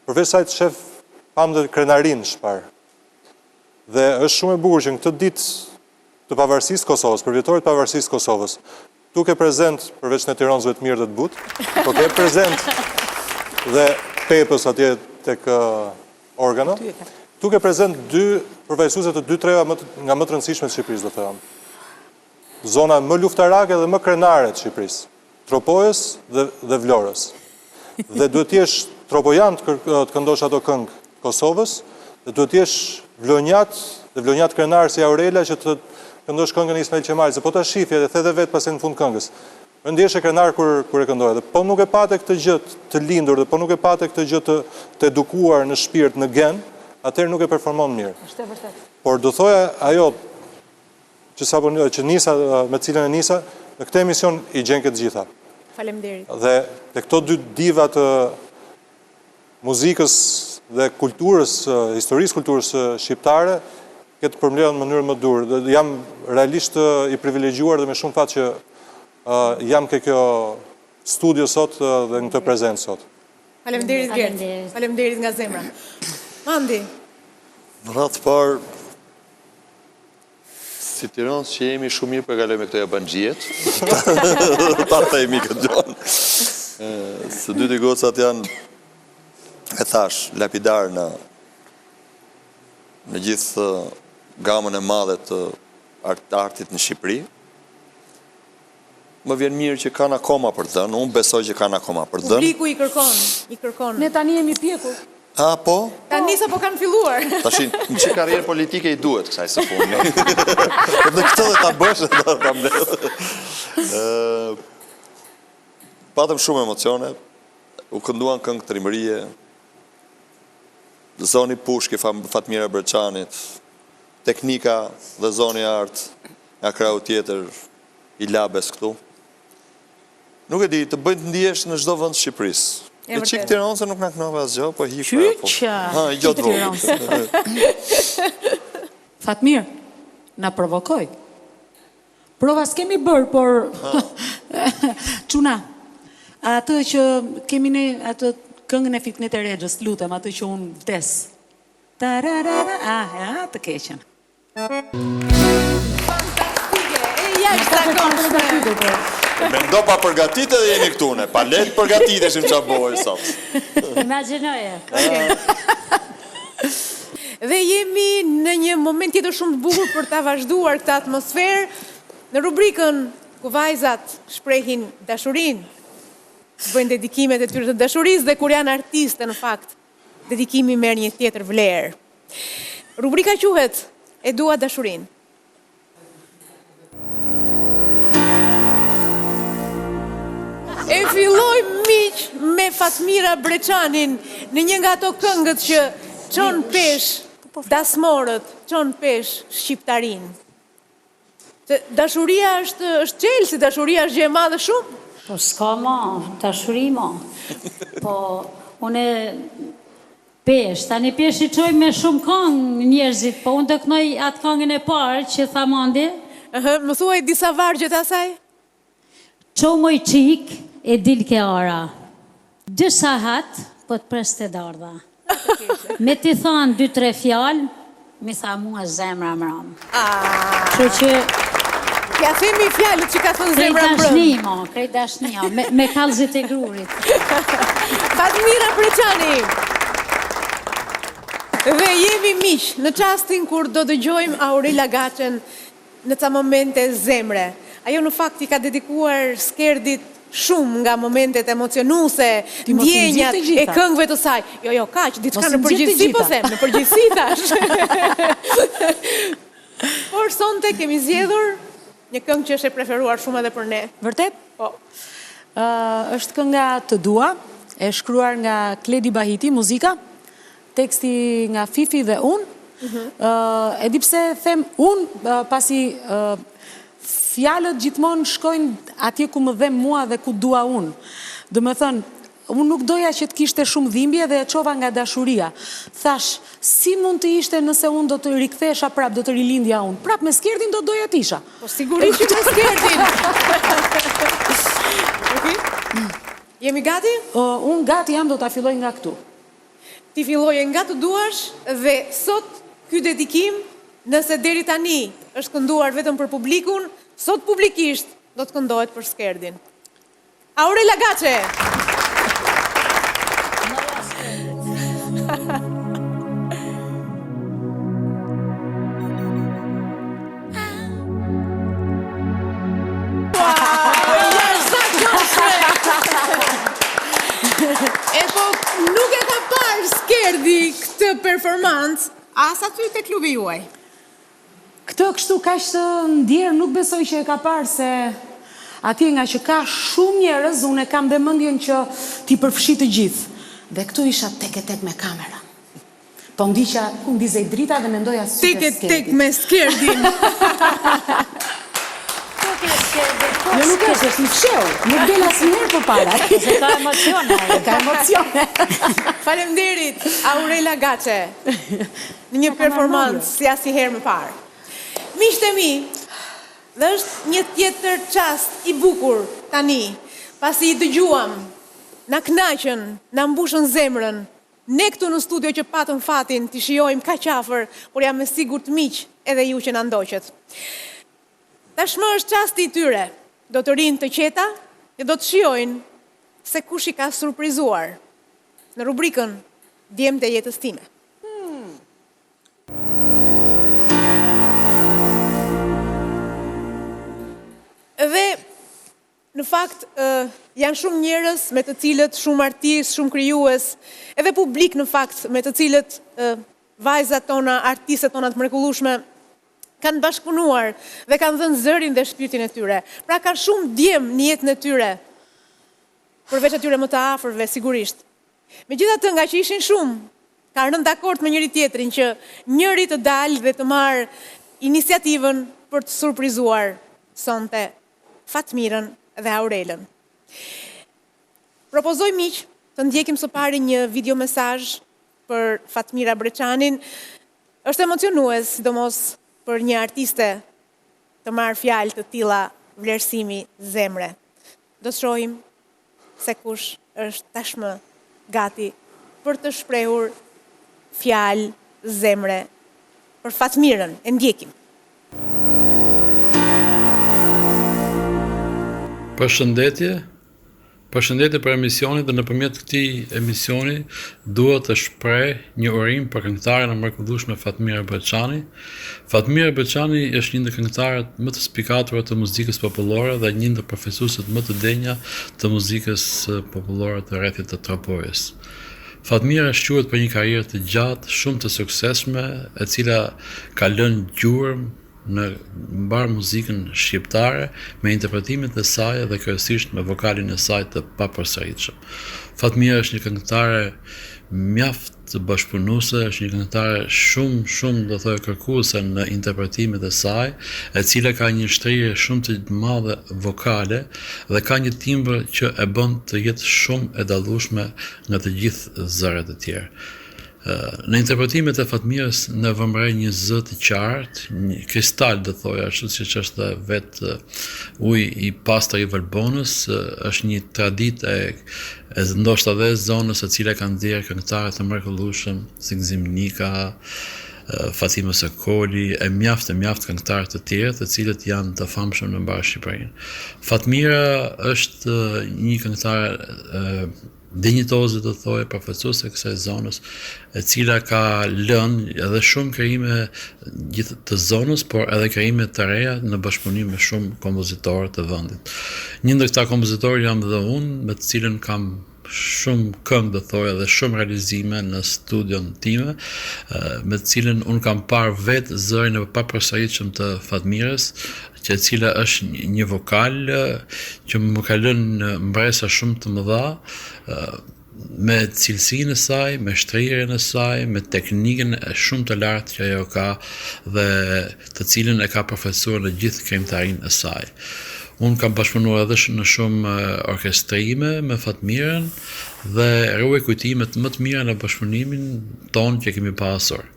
Përveç saj të shef pam dhe krenarin shpar. Dhe është shumë e bukur që në këtë ditë të pavarësisë Kosovës, për vjetorit pavarësisë Kosovës, tu ke prezent, përveç në Tiranësve të mirë dhe të butë, po ke prezent dhe Pepës atje tek organo, tu ke prezent dy përfaqësuese të dy treva nga më të rëndësishme të Shqipërisë, do të them. Zona më luftarake dhe më krenare të Shqipërisë, Tropojës dhe Vlorës. Dhe duhet t'jesh tropojan të këndosh ato këngë Kosovës, dhe duhet t'jesh vlonjat, dhe vlonjat krenar si Aurela që të këndosh këngën e Ismail Qemali, se po ta shifje dhe the dhe vetë pas e në fund këngës. Më ndjesh e krenar kur e këndoja, dhe po nuk e pate këtë gjë të lindur, dhe po nuk e pate këtë gjë të edukuar në shpirt, në gen, atëherë nuk e performon mirë. Është e vërtet. Por do thoja ajo që nisa, me cilën e nisa, në këtë emision i gjen këtë gjitha. Faleminderit. Dhe këto dy diva të muzikës dhe kulturës, historisë kulturës shqiptare, këtë përmbledhen në mënyrë më dur. Jam realisht i privilegjuar dhe me shumë fat që jam ke kjo studio sot dhe në këtë prezencë sot. Faleminderit Gert. Faleminderit nga zemra. Mandi. Në ratë parë, si Tiranës që jemi shumë mirë përgale me këto jabanxhiet, ta themi këtë gjonë. Së dy të gocat janë, e thash, lapidar në gjithë gamën e madhe të artit në Shqipëri. Më vjen mirë që kanë akoma për dënë, unë besoj që kanë akoma për dënë. Publiku i kërkon. Ne tani jemi pjekur. Ah, po? Tani sa po kanë filluar. Tashin, në që karrierë politike i duhet kësaj së fundi. Dhe këto dhe ta bësh dhe ta mbledh. Patëm shumë emocione, u kënduan këngë trimërie, zoni Pushki, Fatmira Breçanit, teknika dhe zoni art, nga krau tjetër, i labes këtu. Nuk e di, të bëjnë të ndihesh në çdo vend të Shqipërisë. E qikë Tiranë se nuk në kënove asgjë, po hikë. Qyqa! I gjotë vogë. Fatmir, na provokoj. Prova s'kemi bërë, por... Quna, atë që kemi ne, atë këngën e Fitnet e Regjës, lutem, atë që unë vdes. Të keqen. Fantastike, e jashtëzakonshme. Me ndo pa përgatit edhe jeni këtune, pa letë përgatit eshim qa bojë sot. Imaginoje. Dhe jemi në një moment tjetër shumë të bukur për ta vazhduar këtë atmosferë në rubrikën ku vajzat shprehin dashurin, bëjnë dedikimet e tyre të dashurisë dhe kur janë artiste në fakt, dedikimi merr një tjetër vlerë. Rubrika quhet E dua dashurin. E filloj miq me Fatmira Breçanin në një nga ato këngët që çon pesh dasmorët, çon pesh shqiptarin. Dashuria është çelësi, dashuria është gjë e madhe shumë. Po s'ka ma, dashuri ma. Po, une pesh, tani pesh i qoj me shumë këngë njerëzit, po unë të kënoj atë këngën e parë që tha Mandi. Më thuaj disa vargjet asaj? Qo moj qik e dil ke ara. 2 sahat, po të pres të dardha. Me ti thonë 2-3 fjalë, mi tha mua zemra mram. Që që... Ja themi fjalët që ka thënë zemra mbrëm. Krejt dashni, me kallëzit e grurit. Fatmira Breçani. Dhe jemi miq në çastin kur do dëgjojmë Aurela Gaçen në ca momente zemre. Ajo në fakt i ka dedikuar Skerdit shumë nga momentet emocionuese, ndjenjat e këngëve të saj. Jo, kaq, diçka në përgjithësi po them, në përgjithësi thash. Por sonte kemi zgjedhur një këngë që është e preferuar shumë edhe për ne. Vërtet? Po. Është kënga Të dua, e shkruar nga Kledi Bahiti, muzika, teksti nga Fifi dhe unë. E di pse them unë, pasi fjalët gjithmonë shkojnë atje ku më dhem mua dhe ku dua unë. Dhe më thënë, unë nuk doja që të kishte shumë dhimbje dhe e qova nga dashuria. Thash, si mund të ishte nëse unë do të rikthesha prap, do të rilindja unë? Prap me Skerdin do doja t'isha. Po sigurisht që me Skerdin. Jemi gati? Unë gati jam, do t'a filloj nga këtu. Ti filloje nga Të duash dhe sot ky dedikim, nëse deri tani është kënduar vetëm për publikun, sot publikisht do të këndohet për Skerdin. Aurela Gaçe! E po, nuk erdhi këtë performancë, as aty te klubi juaj? Këtë kështu kaq të ndjerë nuk besoj që e ka parë se atje nga që ka shumë njerëz, unë e kam dhe mendjen që t'i përfshi të gjithë. Dhe këtu isha tek e tek me kamera. Po ndiqja, ku ndizej drita dhe mendoja sy Tek e tek me skerdin. Jo nuk është një fsheu, nuk del asnjëherë përpara. Se ka emocione. Ka emocione. Faleminderit Aurela Gaçe. Në një performancë si asnjëherë më parë. Miqtë e mi, dhe është një tjetër çast i bukur tani, pasi i dëgjuam, na kënaqën, na mbushën zemrën. Ne këtu në studio që patëm fatin t'i shijojmë kaq afër, por jam me sigurt miq edhe ju që na ndoqët. Tashmë është çasti i tyre. Do të rinë të qeta dhe do të shijojnë se kush i ka surprizuar në rubrikën Djemtë e jetës time. Dhe në fakt janë shumë njerëz me të cilët, shumë artistë, shumë krijues, edhe publik në fakt me të cilët vajzat tona, artistët tona të mrekullueshme kanë bashkëpunuar dhe kanë dhënë zërin dhe shpirtin e tyre. Pra kanë shumë djem në jetën e tyre, përveç atyre më të afërve sigurisht. Megjithatë, nga që ishin shumë, kanë rënë dakord me njëri tjetrin që njëri të dalë dhe të marrë iniciativën për të surprizuar sonte Fatmirën dhe Aurelën. Propozoj miq të ndjekim së pari një video mesazh për Fatmira Breçanin. Është emocionues, sidomos për një artiste të marrë fjalë të tilla vlerësimi zemre. Do të shohim se kush është tashmë gati për të shprehur fjalë zemre për Fatmirën. E ndjekim. Përshëndetje për emisionin dhe nëpërmjet këtij emisioni dua të shpreh një urim për këngëtaren e mrekullueshme Fatmira Breçani. Fatmira Breçani është një ndër këngëtarët më të spikatura të muzikës popullore dhe një ndër përfaqësuesit më të denja të muzikës popullore të rrethit të Tropojës. Fatmira është quhet për një karrierë të gjatë, shumë të suksesshme, e cila ka lënë gjurmë në mbar muzikën shqiptare me interpretimet e saj dhe kryesisht me vokalin e saj të papërsëritshëm. Fatmira është një këngëtare mjaft bashkëpunuese, është një këngëtare shumë do thojë kërkuese në interpretimet e saj, e cila ka një shtrirje shumë të madhe vokale dhe ka një timbër që e bën të jetë shumë e dallueshme nga të gjithë zëret e tjerë. Në interpretimet e Fatmirës në vëmrej një zë të qartë, një kristal do thoja, ashtu siç është vetë uji i pastër i Valbonës, është një traditë e ndoshta edhe zonës e cila kanë nxjerrë këngëtarë të mrekullueshëm si Gzim Nika, Fatime Sokoli, e mjaft këngëtarë të tjerë, të cilët janë të famshëm në mbar Shqipërinë. Fatmira është një këngëtare dinjitoze të thojë përfaqësuese e kësaj zonës, e cila ka lënë edhe shumë krijime gjithë të zonës, por edhe krijime të reja në bashkëpunim me shumë kompozitorë të vendit. Një ndër këta kompozitorë jam dhe unë, me të cilën kam shumë këngë të thojë dhe shumë realizime në studion time, me të cilën unë kam parë vetë zërin e papërsëritshëm të Fatmirës, që e cila është një vokal që më ka lënë mbresa shumë të mëdha, me cilësinë e saj, me shtrirjen e saj, me teknikën e shumë të lartë që ajo ka dhe të cilën e ka përfaqësuar në gjithë krijimtarinë e saj. Unë kam bashkëpunuar edhe në shumë orkestrime me Fatmirën dhe ruaj kujtimet më të mira në bashkëpunimin tonë që kemi pasur.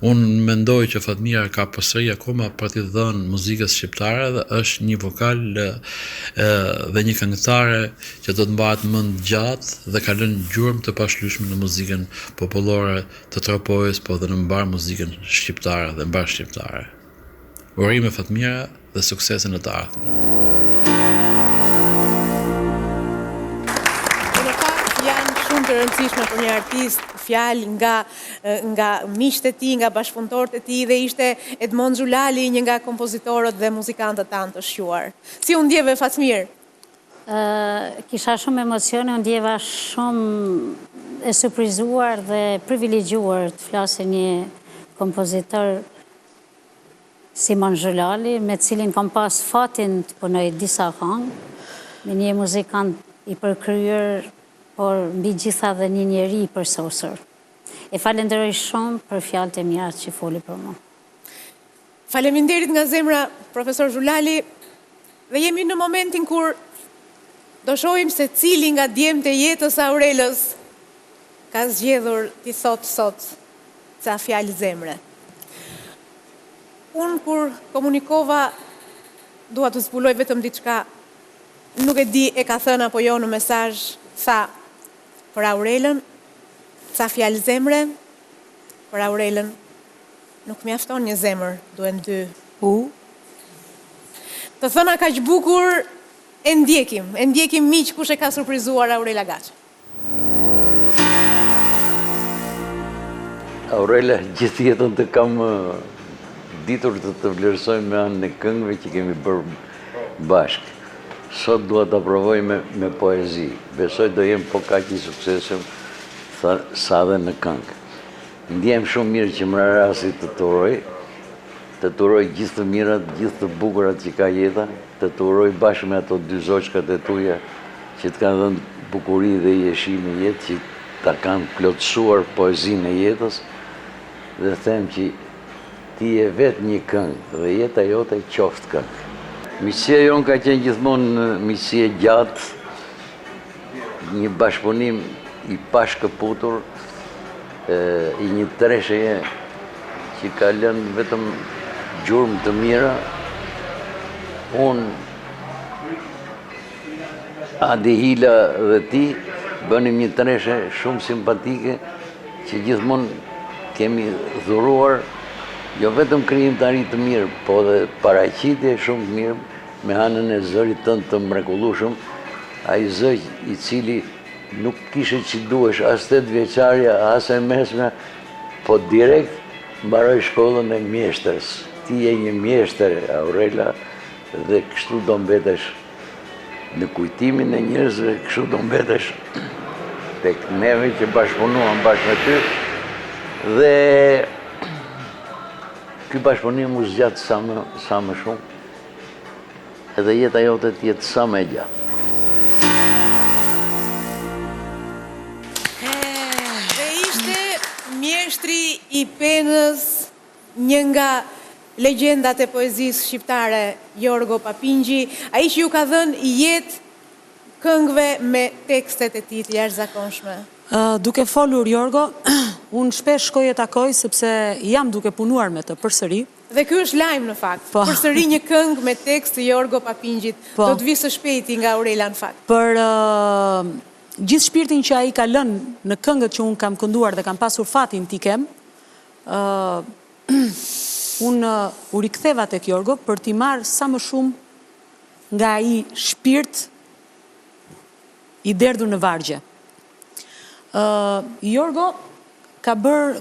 Unë mendoj që Fatmira ka përsëri akoma për t'i dhënë muzikës shqiptare dhe është një vokal dhe një këngëtare që do të mbahet mend gjatë dhe ka lënë gjurmë të pashlyeshme në muzikën popullore të Tropojës, po dhe në mbar muzikën shqiptare dhe mbar shqiptare. Urime Fatmira dhe suksese në të ardhmen. Të rëndësishme për një artist, fjalë nga miqtë e tij, nga bashkëpunëtorët e tij dhe ishte Edmond Xhulali, një nga kompozitorët dhe muzikantët tanë të shquar. Si u ndjeve Fatmirë? Kisha shumë emocione, u ndjeva shumë e surprizuar dhe privilegjuar të flasë një kompozitor Simon Zhulali, me cilin kam pas fatin të punoj disa këngë, me një muzikant i përkryer, por mbi gjitha dhe një njeri i përsosur. E falenderoj shumë për fjalët e mira që foli për mua. Faleminderit nga zemra, profesor Zhulali, dhe jemi në momentin kur do shohim se cili nga djemtë e jetës Aurelës ka zgjedhur t'i thotë sot ca fjalë zemre. Unë kur komunikova, dua të zbuloj vetëm diçka, nuk e di e ka thënë apo jo në mesazh, tha për Aurelën, ca fjalë zemre, për Aurelën nuk mjafton një zemër, duhen dy. Të thëna kaq bukur, e ndjekim miq kush e ka surprizuar Aurela Gaçi. Aurela, gjithë jetën të kam ditur të vlerësoj me anë në këngëve që kemi bërë bashkë. Sot dua të provoj me poezi. Besoj do jem po kaq i suksesshëm sa dhe në këngë. Ndjem shumë mirë që më rasti të turoj gjithë të mirat, gjithë të bukurat që ka jeta, të turoj bashkë me ato dy zoçkat e tuja që të kanë dhënë bukuri dhe jeshi në jetë, që ta kanë plotësuar poezinë e jetës, dhe them që ti je vetë një këngë dhe jeta jote qoftë këngë. Miqësia jonë ka qenë gjithmonë miqësie gjatë, një bashkëpunim i pashkëputur, i një tresheje që ka lënë vetëm gjurmë të mira. Unë, Adi Hila dhe ti bënim një treshe shumë simpatike që gjithmonë kemi dhuruar jo vetëm krijimtari të mirë, po dhe paraqitje shumë të mirë me anën e zërit tënd të mrekullueshëm, ai zë i cili nuk kishe që duhesh as 8 vjeçarja, as e mesme, po direkt mbaroj shkollën e mjeshtërës. Ti je një mjeshtër, Aurela, dhe kështu do mbetesh në kujtimin e njerëzve, kështu do mbetesh tek neve që bashkëpunuam bashkë me ty, dhe ky bashkëpunim u zgjat sa më shumë, edhe jeta jote të jetë sa më e gjatë. Dhe ishte mjeshtri i penës, një nga legjendat e poezisë shqiptare, Jorgo Papingji, ai që ju ka dhënë jetë këngëve me tekstet e tij të jashtëzakonshme. Duke folur Jorgo, unë shpesh shkoj e takoj sepse jam duke punuar me të përsëri. Dhe ky është lajm në fakt. Përsëri një këngë me tekst të Jorgo Papingjit. Do të vi së shpejti nga Aurela në fakt. Për gjithë shpirtin që ai ka lënë në këngët që unë kam kënduar dhe kam pasur fatin t'i kem, unë u riktheva tek Jorgo për t'i marrë sa më shumë nga ai shpirt i derdhur në vargje. Jorgo ka bërë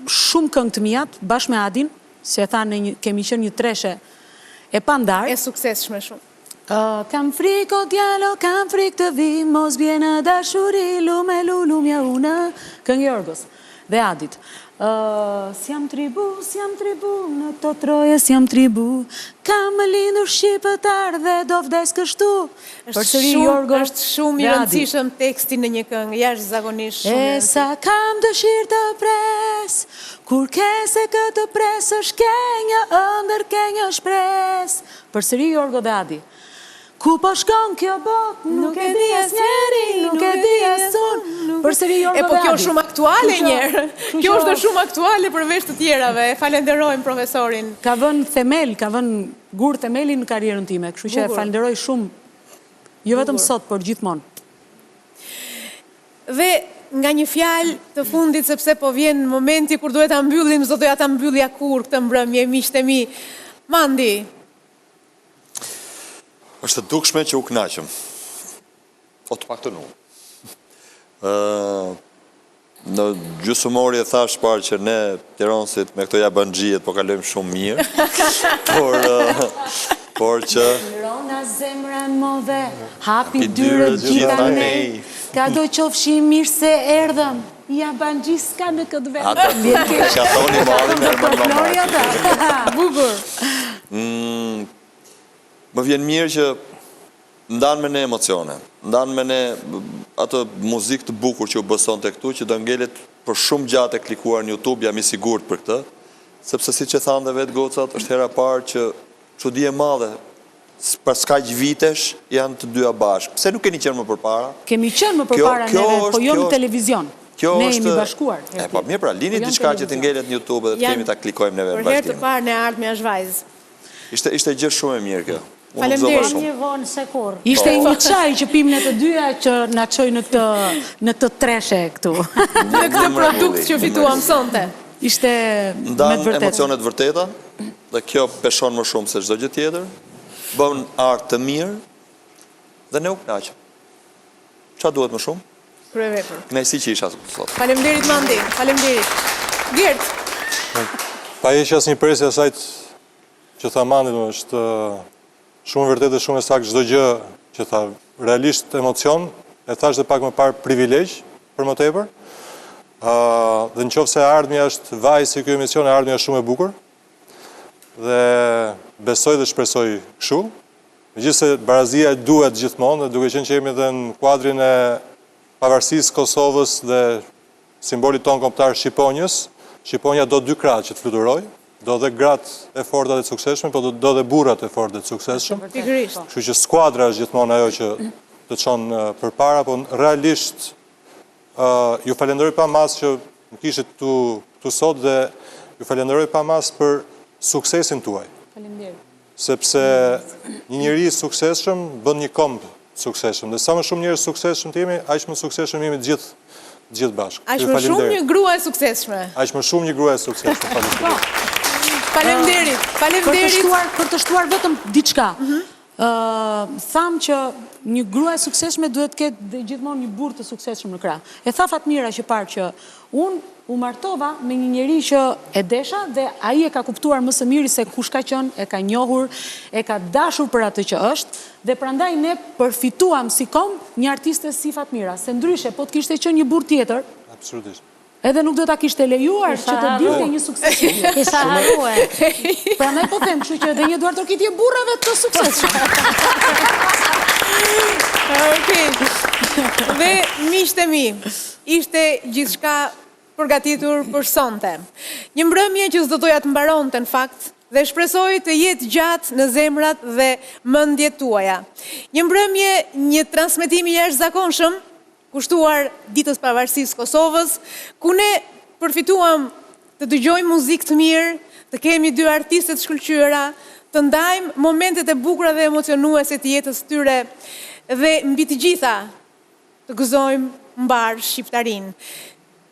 shumë këngë të mijat bashkë me Adin, se e tha kemi qenë një treshe e pandar. E suksesshme shumë. Kam frikë o djalo, kam frikë të vi, mos bje në dashuri, lume lumja unë, këngë Jorgos dhe Adit. S'jam tribu, në to troje s'jam tribu, kam më lindur shqipëtar dhe do vdes kështu. Është shumë i rëndësishëm teksti në një këngë, jashtëzakonisht shumë. E sa kam dëshirë të pres, kur ke se këtë pres është kenja, ëndër kenja shpres. Përsëri Jorgo dhe Adi. Ku po shkon kjo bot, nuk e di as njeri, nuk e di as unë. Përsëri Jorgo dhe Adi. Po kjo është shumë aktuale njerë. Kjo është shumë aktuale përveç të tjerave. Falenderojmë profesorin. Ka vënë themel, ka vënë gur themelin në karrierën time, kështu që falenderoj shumë, jo vetëm sot, por gjithmonë. Dhe nga një fjalë të fundit, sepse po vjen momenti kur duhet ta mbyllim, s'do doja ta mbyllja kur këtë mbrëmje, miqtë e mi. Mandi. Është dukshme që u kënaqëm. O të paktën unë. Në gjysmëori e thash parë që ne Tiranësit me këto jabanxhijet po kalojmë shumë mirë. Por që Rona zemrën move, hapi dyrët gjitha nej. Ka do qofshi mirë se erdhëm. Ja ban gjithçka në këtë vend. Ata ka thoni madhin e më bukur. Më vjen mirë që ndanë me ne emocione, ndanë me ne atë muzikë të bukur që u bëson të këtu, që do ngelet për shumë gjatë e klikuar në YouTube, jam i sigurt për këtë, sepse si që thanë dhe vetë gocat, është hera parë që çudi e madhe, për s'kaq vitesh janë të dyja bashkë. Pse nuk keni qenë më përpara? Kemi qenë më përpara neve, po jo në televizion. Ne jemi bashkuar. Po mirë pra, lini diçka që të ngelet në YouTube dhe të kemi ta klikojmë neve në bashkim. Për herë të parë ne ardhmë jashtë vajzë. Ishte gjë shumë e mirë kjo. Faleminderit. Një vonë se kur. Ishte një çaj që pim ne të dyja që na çoi në të treshe këtu. Në këtë produkt që fituam sonte. Ishte me ndan vërtet. Emocionet vërteta dhe kjo peshon më shumë se çdo gjë tjetër. Bën art të mirë dhe ne u kënaqëm. Çfarë duhet më shumë? Kryevepër. Kënaqësi që isha sot. Faleminderit Mandi. Faleminderit. Gert. Pa heqë asnjë presje asaj që tha Mandi, është shumë vërtet dhe shumë e saktë çdo gjë që tha, realisht emocion, e thash dhe pak më parë privilegj për më tepër. Dhe në qoftë se ardhmja është vajzë si ky emision, e ardhmja është shumë e bukur. Dhe besoj dhe shpresoj kështu. Megjithëse barazia duhet gjithmonë, dhe duke qenë që jemi edhe në kuadrin e pavarësisë Kosovës dhe simbolit tonë kombëtar Shqiponjës, Shqiponja do dy krahë që të fluturojë. Do dhe gratë e forta dhe të suksesshme, po do dhe burrat e fortë dhe të suksesshëm. Kështu që skuadra është gjithmonë ajo që të çon përpara, po realisht ju falenderoj pa mas që më kishit këtu sot dhe ju falenderoj pa mas për suksesin tuaj. Faleminderit. Sepse një njeri i suksesshëm bën një komb suksesshëm. Dhe sa më shumë njerëz suksesshëm të jemi, aq më suksesshëm jemi të gjithë bashkë. Aq më shumë një grua e suksesshme. Aq më shumë një grua e suksesshme. Faleminderit. Faleminderit. Faleminderit. Për të shtuar vetëm diçka. Tham që një grua e suksesshme duhet të ketë gjithmonë një burr të suksesshëm në krah. E tha Fatmira që parë që unë u martova me një njeri që e desha dhe ai e ka kuptuar më së miri se kush ka qenë, e ka njohur, e ka dashur për atë që është dhe prandaj ne përfituam si komb një artiste si Fatmira, se ndryshe po të kishte qenë një burr tjetër. Absolutisht. Edhe nuk do ta kishte lejuar që të dilte një sukses. Kisha harruar. Prandaj po them, kështu që edhe një duart orkidje burrave të suksesshëm. Okej. Dhe miqtë e mi, ishte gjithçka përgatitur për sonte. Një mbrëmje që s'do doja të mbaronte në fakt dhe shpresoj të jetë gjatë në zemrat dhe mendjet tuaja. Një mbrëmje, një transmetim i jashtëzakonshëm kushtuar ditës pavarësisë Kosovës, ku ne përfituam të dëgjojmë muzikë të mirë, të kemi dy artiste të shkëlqyera, të ndajmë momentet e bukura dhe emocionuese të jetës tyre dhe mbi të gjitha të gëzojmë mbar shqiptarin.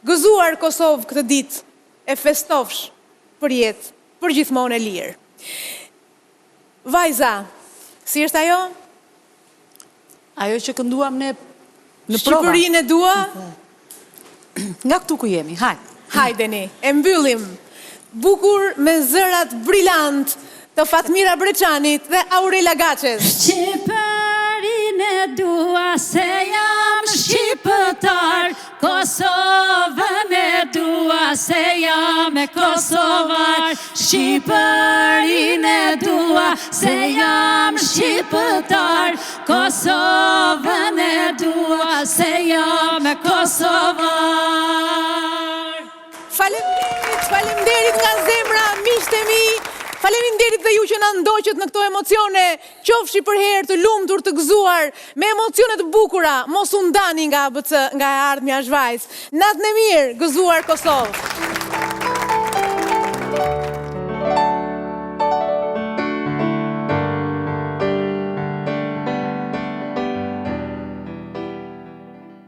Gëzuar Kosovë këtë ditë e festofsh për jetë, për gjithmonë e lirë. Vajza, si është ajo? Ajo që kënduam ne në prova. Shqipërinë e dua? Nga këtu ku jemi, hajde. Hajdeni, e mbyllim. Bukur me zërat brillant të Fatmira Breçanit dhe Aurela Gaçes. Shqipërinë e dua se jam shqiptar, Kosovën e dua se jam e kosovar. Shqipërinë e dua se jam shqiptar, Kosovën e dua se jam e kosovar. Faleminderit nga zemra, miqtë e mi. Faleminderit dhe ju që na ndoqët në këto emocione, qofshi për herë të lumtur, të gëzuar, me emocione të bukura, mos u ndani nga ABC, nga e ardhmja zhvajz. Natën e mirë, gëzuar Kosovë.